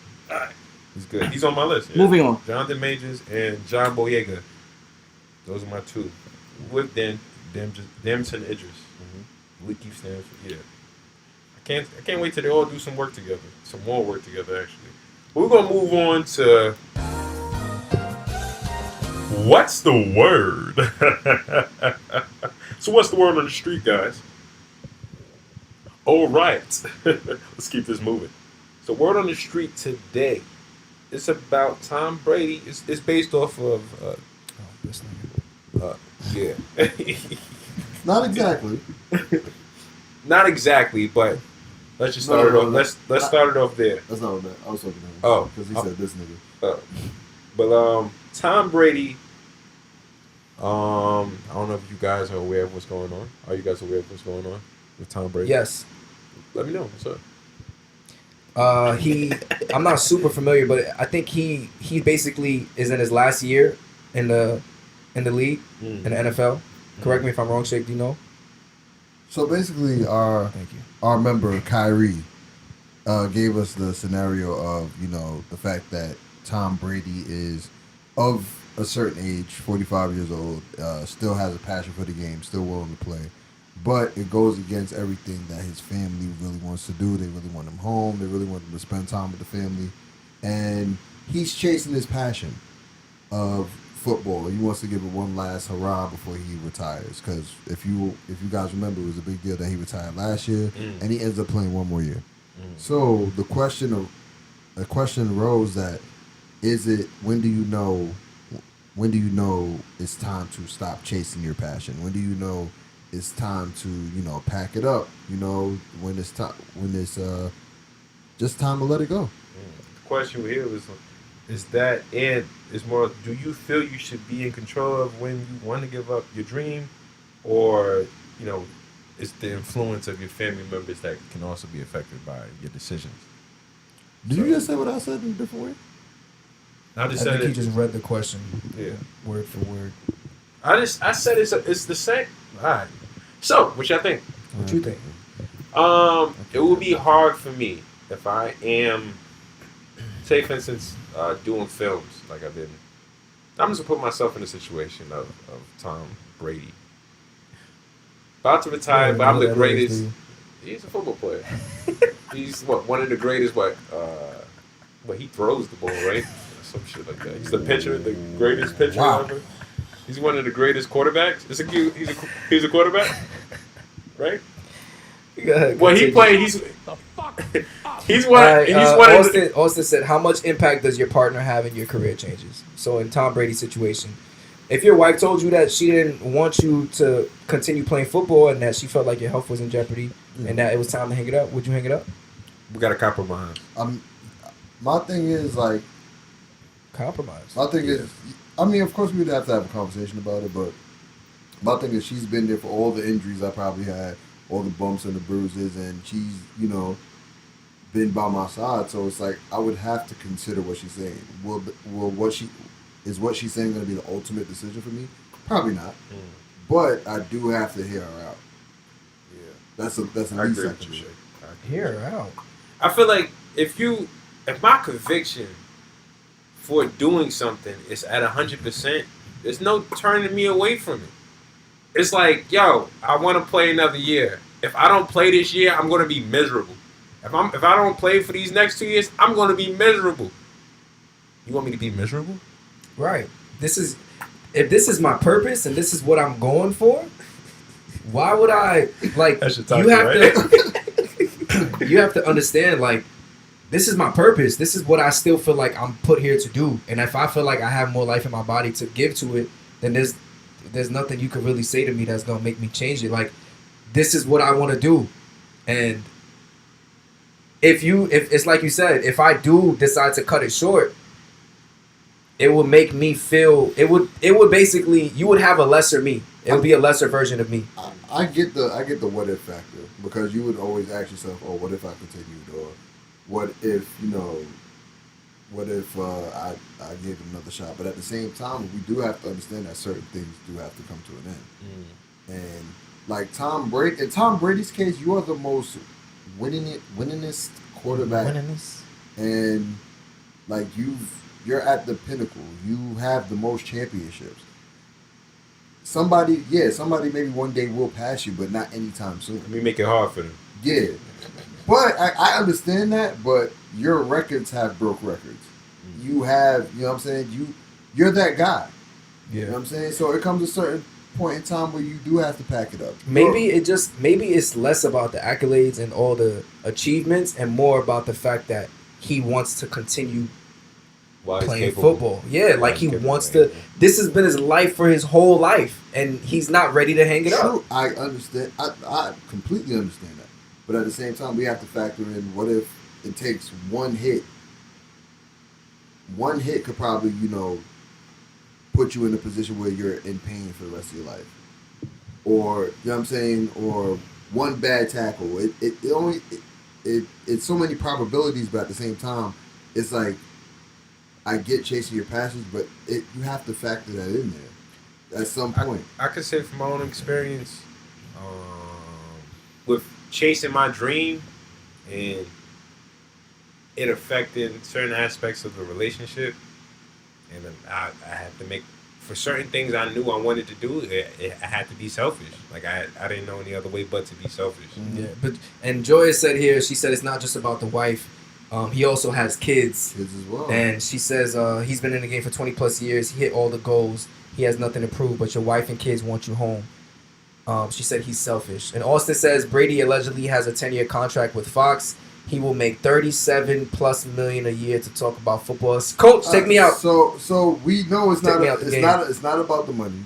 He's good. He's on my list. Yeah. Moving on. Jonathan Majors and John Boyega. Those are my two. With Damson Idris. Lakeith Stanfield. Yeah. I can't wait till they all do some work together. Some more work together, actually. We're gonna move on to what's the word? So what's the word on the street, guys? All right. Let's keep this moving. So word on the street today. It's about Tom Brady. It's based off of yeah. Not exactly. Not exactly, but let's just start it off. Let's start it off there. That's not what I was talking about. Oh, because he said this nigga. But Tom Brady. I don't know if you guys are aware of what's going on. Are you guys aware of what's going on with Tom Brady? Yes. Let me know. What's up? I'm not super familiar, but I think he basically is in his last year in the league, in the NFL. Correct me if I'm wrong, Shake. Do you know? So basically, our member Kyrie gave us the scenario of the fact that Tom Brady is of a certain age, 45 years old, still has a passion for the game, still willing to play. But it goes against everything that his family really wants to do. They really want him home. They really want him to spend time with the family. And he's chasing his passion of football. He wants to give it one last hurrah before he retires. Because if you guys remember, it was a big deal that he retired last year, and he ends up playing one more year. So the question arose that when do you know it's time to stop chasing your passion? When do you know it's time to pack it up? When it's just time to let it go. The question here is that, and it's more, do you feel you should be in control of when you want to give up your dream, or it's the influence of your family members that can also be affected by your decisions? Did you just say what I said in a different way? I think he just read the question, word for word. I said it's the same. All right. So, what y'all think? What you think? It will be hard for me if I am, say for instance, doing films like I've been. I'm just gonna put myself in the situation of Tom Brady. About to retire, but I'm the greatest. He's a football player. He's one of the greatest. He throws the ball, right? Some shit like that. He's the pitcher, the greatest pitcher ever. He's one of the greatest quarterbacks. He's a quarterback, right? Well, he played. He's one. Austin said, "How much impact does your partner have in your career changes?" So in Tom Brady's situation, if your wife told you that she didn't want you to continue playing football and that she felt like your health was in jeopardy and that it was time to hang it up, would you hang it up? We got to compromise. My thing is like compromise. My thing is, I mean, of course we'd have to have a conversation about it, but my thing is she's been there for all the injuries I probably had, all the bumps and the bruises, and she's been by my side. So it's like I would have to consider what she's saying. Will what she's saying going to be the ultimate decision for me? Probably not. But I do have to hear her out. Yeah, that's at least I can do. Hear her out. I feel like if my conviction for doing something is at 100%, there's no turning me away from it. It's like, yo, I want to play another year. If I don't play this year, I'm going to be miserable. If I don't play for these next 2 years, I'm going to be miserable. You want me to be miserable? Right. If this is my purpose and this is what I'm going for, why would I you have to understand, like, this is my purpose. This is what I still feel like I'm put here to do. And if I feel like I have more life in my body to give to it, then there's nothing you could really say to me that's gonna make me change it. Like, this is what I want to do, and if it's like you said, if I do decide to cut it short, it would make me feel. It would basically, you would have a lesser me. It would be a lesser version of me. I get the what if factor, because you would always ask yourself, oh, what if I continued, or what if I gave it another shot. But at the same time, we do have to understand that certain things do have to come to an end. And like Tom Brady, in Tom Brady's case, you are the most winningest quarterback, and like you're at the pinnacle. You have the most championships. Somebody maybe one day will pass you, but not anytime soon. Let me make it hard for them. Yeah, but I understand that. But your records have broke records. You have, you know what I'm saying. You're that guy. Yeah. You know what I'm saying. So it comes a certain point in time where you do have to pack it up. Maybe it's less about the accolades and all the achievements, and more about the fact that he wants to continue playing football. Yeah, like he wants to. This has been his life for his whole life, and he's not ready to hang it up. I understand. I completely understand that. But at the same time, we have to factor in, what if it takes one hit? One hit could probably, put you in a position where you're in pain for the rest of your life. Or, you know what I'm saying? Or one bad tackle. It's so many probabilities, but at the same time, it's like, I get chasing your passions, but you have to factor that in there at some point. I could say from my own experience, with chasing my dream and it affecting certain aspects of the relationship, and I had to make, for certain things I knew I wanted to do, I had to be selfish. Like I didn't know any other way but to be selfish. Yeah, and Joya said here, she said it's not just about the wife. He also has kids. Kids as well. And she says he's been in the game for 20 plus years. He hit all the goals. He has nothing to prove, but your wife and kids want you home. She said he's selfish. And Austin says Brady allegedly has a 10-year contract with Fox. He will make $37+ million a year to talk about football. Coach, take me out. So we know it's not about the money.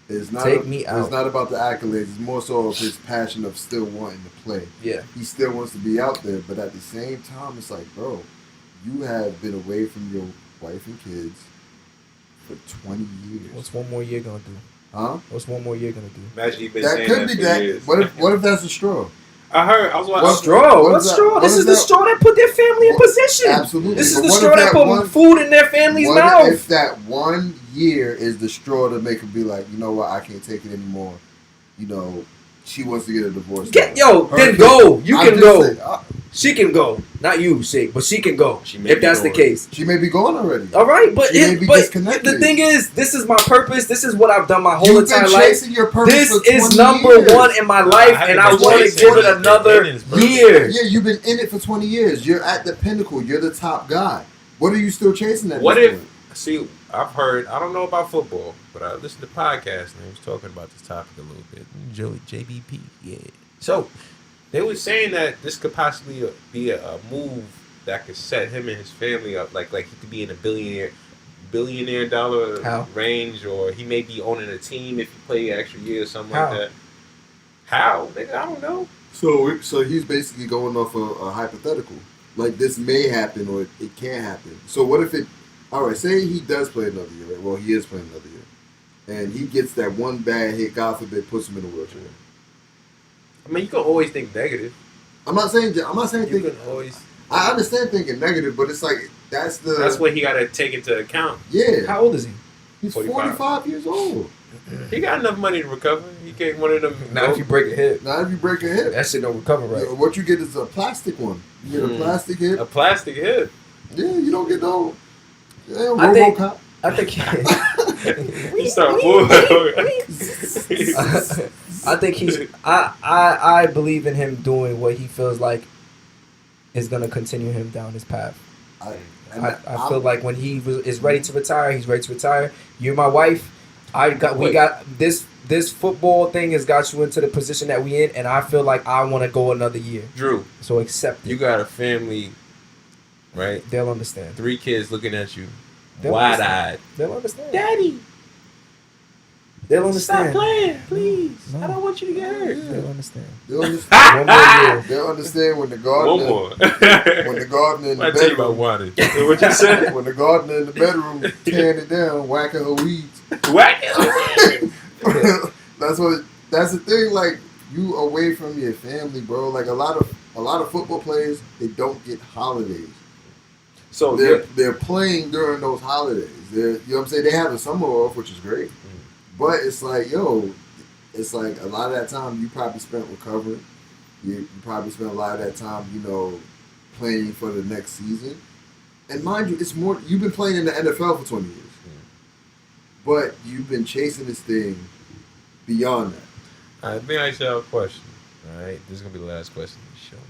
It's not Take me out. It's not about the accolades. It's more so of his passion of still wanting to play. Yeah. He still wants to be out there, but at the same time, it's like, bro, you have been away from your wife and kids for 20 years. What's one more year gonna do? Huh? What's one more year gonna do? Imagine you've been That saying could that be for that. years. What if that's a straw? I was watching. What straw? What straw? This is the straw that put their family in position. Absolutely. This is But the what straw if that that put one- food in their family's What mouth. if that 1 year is the straw to make him be like, you know what, I can't take it anymore. She wants to get a divorce. Then Her go. kid- You I'm can just go. saying, She can go. Not you, Shake, but she can go. She may If be that's the going. case. She may be gone already. All right, but She may be disconnected. the thing is, this is my purpose. This is what I've done my whole You've entire been life. chasing your purpose This for 20 is number years. one in my life, I and haven't I been want to chasing give it it. another It is perfect. year. Yeah, you've been in it for 20 years. You're at the pinnacle. You're the top guy. What are you still chasing at What this if? point? See, I've heard. I don't know about football, but I listened to podcasts and they was talking about this topic a little bit. JBP, yeah. So they were saying that this could possibly be a move that could set him and his family up. Like he could be in a billionaire dollar range, or he may be owning a team if you play an extra year or something like that. How? Nigga, I don't know. So he's basically going off a hypothetical. Like, this may happen or it can't happen. So what if it... All right, say he does play another year, right? Well, he is playing another year. And he gets that one bad hit, God forbid, puts him in a wheelchair. I mean, you can always think negative. I'm not saying You thinking... can always. I understand thinking negative, but it's like, that's what he got to take into account. Yeah. How old is he? He's 45. 45 years old. He got enough money to recover. He get one of them. Now if you break a hip, Now, if you break a hip, that shit don't recover right. what you get is a plastic one. You get a plastic hip. A plastic hip. Yeah, you don't get no... Yeah, I think- RoboCop. I think You start I think he's I believe in him doing what he feels like is gonna continue him down his path. I feel like when he is ready to retire, he's ready to retire. You're my wife. We got this football thing has got you into the position that we in, and I feel like I want to go another year. Drew, So accept it. you got a family, right? They'll understand. 3 kids looking at you, They'll wide-eyed. They'll understand. Daddy. They'll understand. Stop playing, please. No. I don't want you to get hurt. They'll understand. They'll understand. One more year. They'll understand when the gardener. One more. When the gardener in the I tell you about bedroom. water. What you said? When the gardener in the bedroom tearing it down, whacking her weeds. Whack. That's the thing. Like, you away from your family, bro. Like a lot of football players, they don't get holidays. So They're playing during those holidays. You know what I'm saying? They have the summer off, which is great. But it's like, it's like a lot of that time you probably spent recovering. You probably spent a lot of that time, planning for the next season. And mind you, it's more. You've been playing in the NFL for 20 years, but you've been chasing this thing beyond that. All right, let me ask y'all a question. All right, this is gonna be the last question of the show.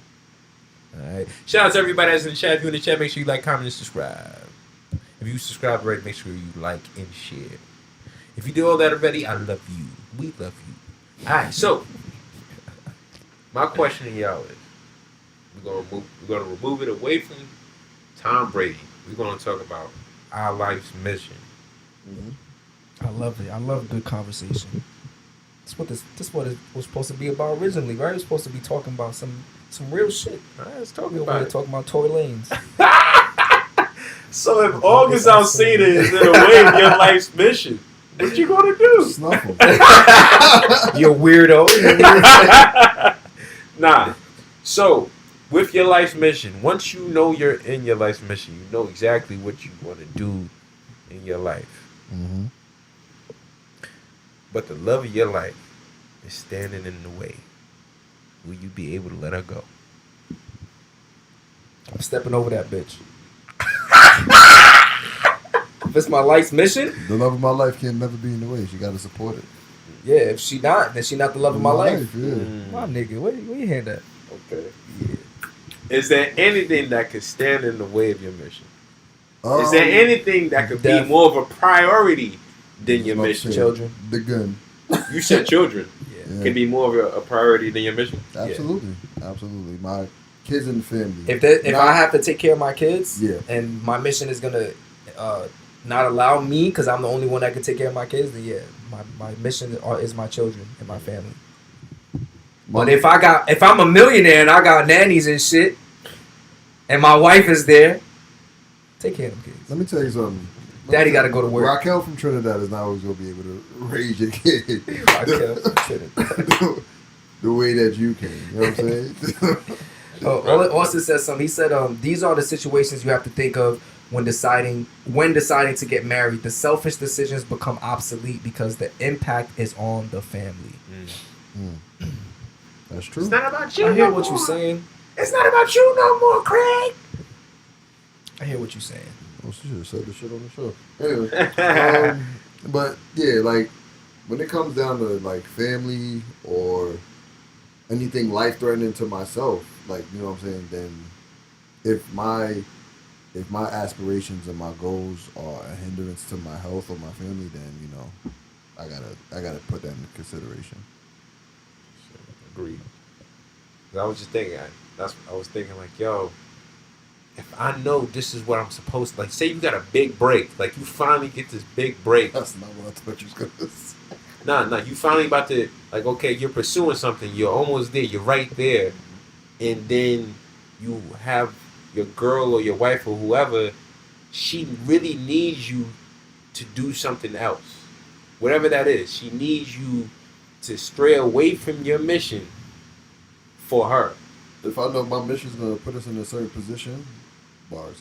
All right, shout out to everybody that's in the chat. If you're in the chat, make sure you like, comment, and subscribe. If you subscribe already, make sure you like and share. If you do all that already, I love you. We love you. All right, so my question to y'all is: we're gonna remove it away from Tom Brady. We're gonna talk about our life's mission. I love it. I love good conversation. That's what it was supposed to be about originally, right? It was supposed to be talking about some real shit. All right, let's talk We about were it. talking about Tory Lanez. So if August Alsina is in the way of your life's mission, what you gonna do? Snuff 'em. You're a weirdo. Nah. So with your life's mission, once you know you're in your life's mission, you know exactly what you want to do in your life. Mm-hmm. But the love of your life is standing in the way. Will you be able to let her go? I'm stepping over that bitch. If it's my life's mission, The love of my life can never be in the way. She got to support it. yeah. If she not, then she not the love of my life. Yeah. My nigga, where you hear that? Okay. Is there anything that could stand in the way of your mission? Is there anything that could be death. more of a priority than your mission? Children. The gun. You said children Yeah. can be more of a priority than your mission? Absolutely. Absolutely. My kids and family. If I have to take care of my kids, Yeah. and my mission is gonna not allow me because I'm the only one that can take care of my kids, then yeah, my mission is my children and my family. But if I'm a millionaire and I got nannies and shit, and my wife is there, take care of them kids. Let me tell you something. Daddy gotta go to work. Raquel from Trinidad is not always going to be able to raise your kid Raquel from Trinidad. the way that you can. You know what I'm saying? Austin said something. He said, "These are the situations you have to think of when deciding to get married. The selfish decisions become obsolete because the impact is on the family." That's true. It's not about you. I hear no what you're more. saying. It's not about you no more, Craig. I hear what you're saying. Oh, she should have said the shit on the show. Anyway, but yeah, like when it comes down to like family or anything life threatening to myself, like you know what I'm saying, then if my aspirations and my goals are a hindrance to my health or my family, then I gotta put that into consideration. Agreed. I was just thinking, I was thinking like, yo, if I know this is what I'm supposed to, like, say you got a big break, like you finally get this big break. That's not what I thought you was gonna say. Nah, you finally about to, like, okay, you're pursuing something, you're almost there, you're right there, and then you have your girl or your wife or whoever, she really needs you to do something else. Whatever that is, she needs you to stray away from your mission for her. If I know my mission's gonna put us in a certain position, bars,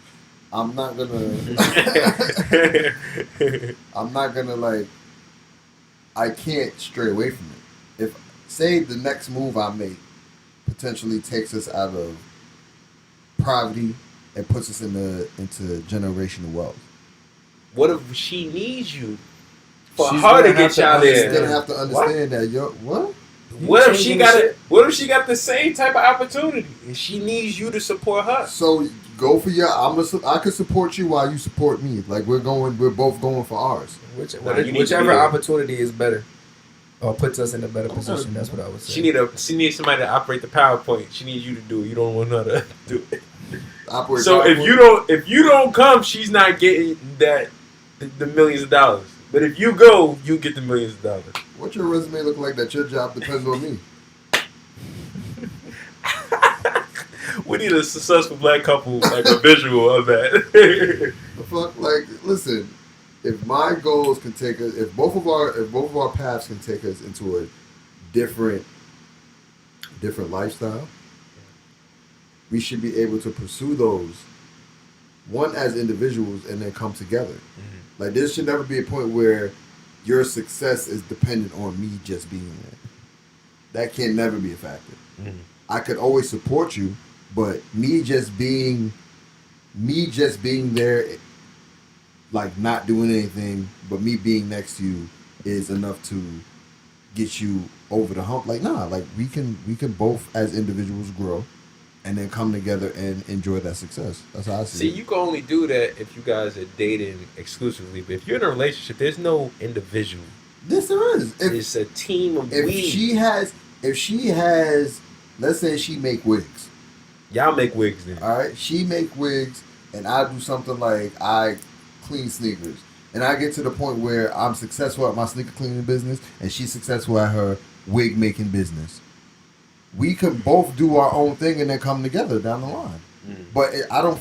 I'm not gonna like. I can't stray away from it. If say the next move I make potentially takes us out of poverty and puts us into generational wealth. What if she needs you for She's her gonna to have get to y'all She's there? gonna have to understand that what? What if she changing got the it? What if she got the same type of opportunity and she needs you to support her? So go for your. I can support you while you support me. Like we're both going for ours. Nah, you need to Whichever be there. opportunity is better, or puts us in a better position. That's what I would say. She needs somebody to operate the PowerPoint. She needs you to do it. You don't want her to do it. Operate So PowerPoint. if you don't come, she's not getting the millions of dollars. But if you go, you get the millions of dollars. What your resume look like that your job depends on me? We need a successful black couple, like a visual of that. The fuck, like, listen. If my goals can take us, if both of our paths can take us into a different lifestyle, we should be able to pursue those. One as individuals and then come together. Mm-hmm. Like there should never be a point where your success is dependent on me just being there. That can never be a factor. Mm-hmm. I could always support you, but me just being there, like not doing anything, but me being next to you is enough to get you over the hump. Like nah, like we can both as individuals grow. And then come together and enjoy that success. That's how I see it. See, you can only do that if you guys are dating exclusively. But if you're in a relationship, there's no individual. Yes, there is. It's a team of if we. If she has, let's say she make wigs. Y'all make wigs then. All right, she make wigs, and I do something like I clean sneakers, and I get to the point where I'm successful at my sneaker cleaning business, and she's successful at her wig making business. We can both do our own thing and then come together down the line. Mm. But I don't,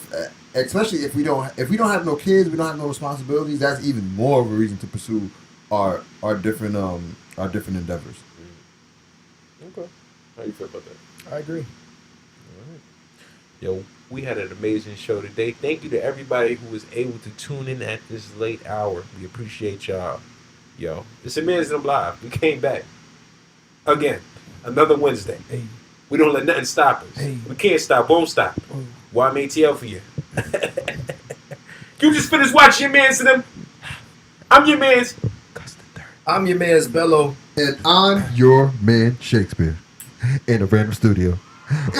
especially if we don't have no kids, we don't have no responsibilities. That's even more of a reason to pursue our different endeavors. Mm. Okay, how you feel about that? I agree. All right. Yo, we had an amazing show today. Thank you to everybody who was able to tune in at this late hour. We appreciate y'all. Yo, it's Amazing Live. We came back again. Another Wednesday. Hey. We don't let nothing stop us. Hey. We can't stop, won't stop. Oh. YMATL for you. You just finished watching your mans to them. I'm your mans. I'm your man's Bello. And I'm your man Shakespeare. In a random studio.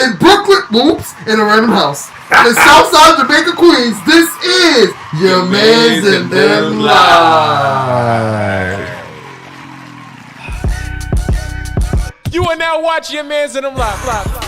In Brooklyn, whoops, in a random house. In Southside Jamaica, Queens, this is your mans and them live. You are now watching your mans and them live.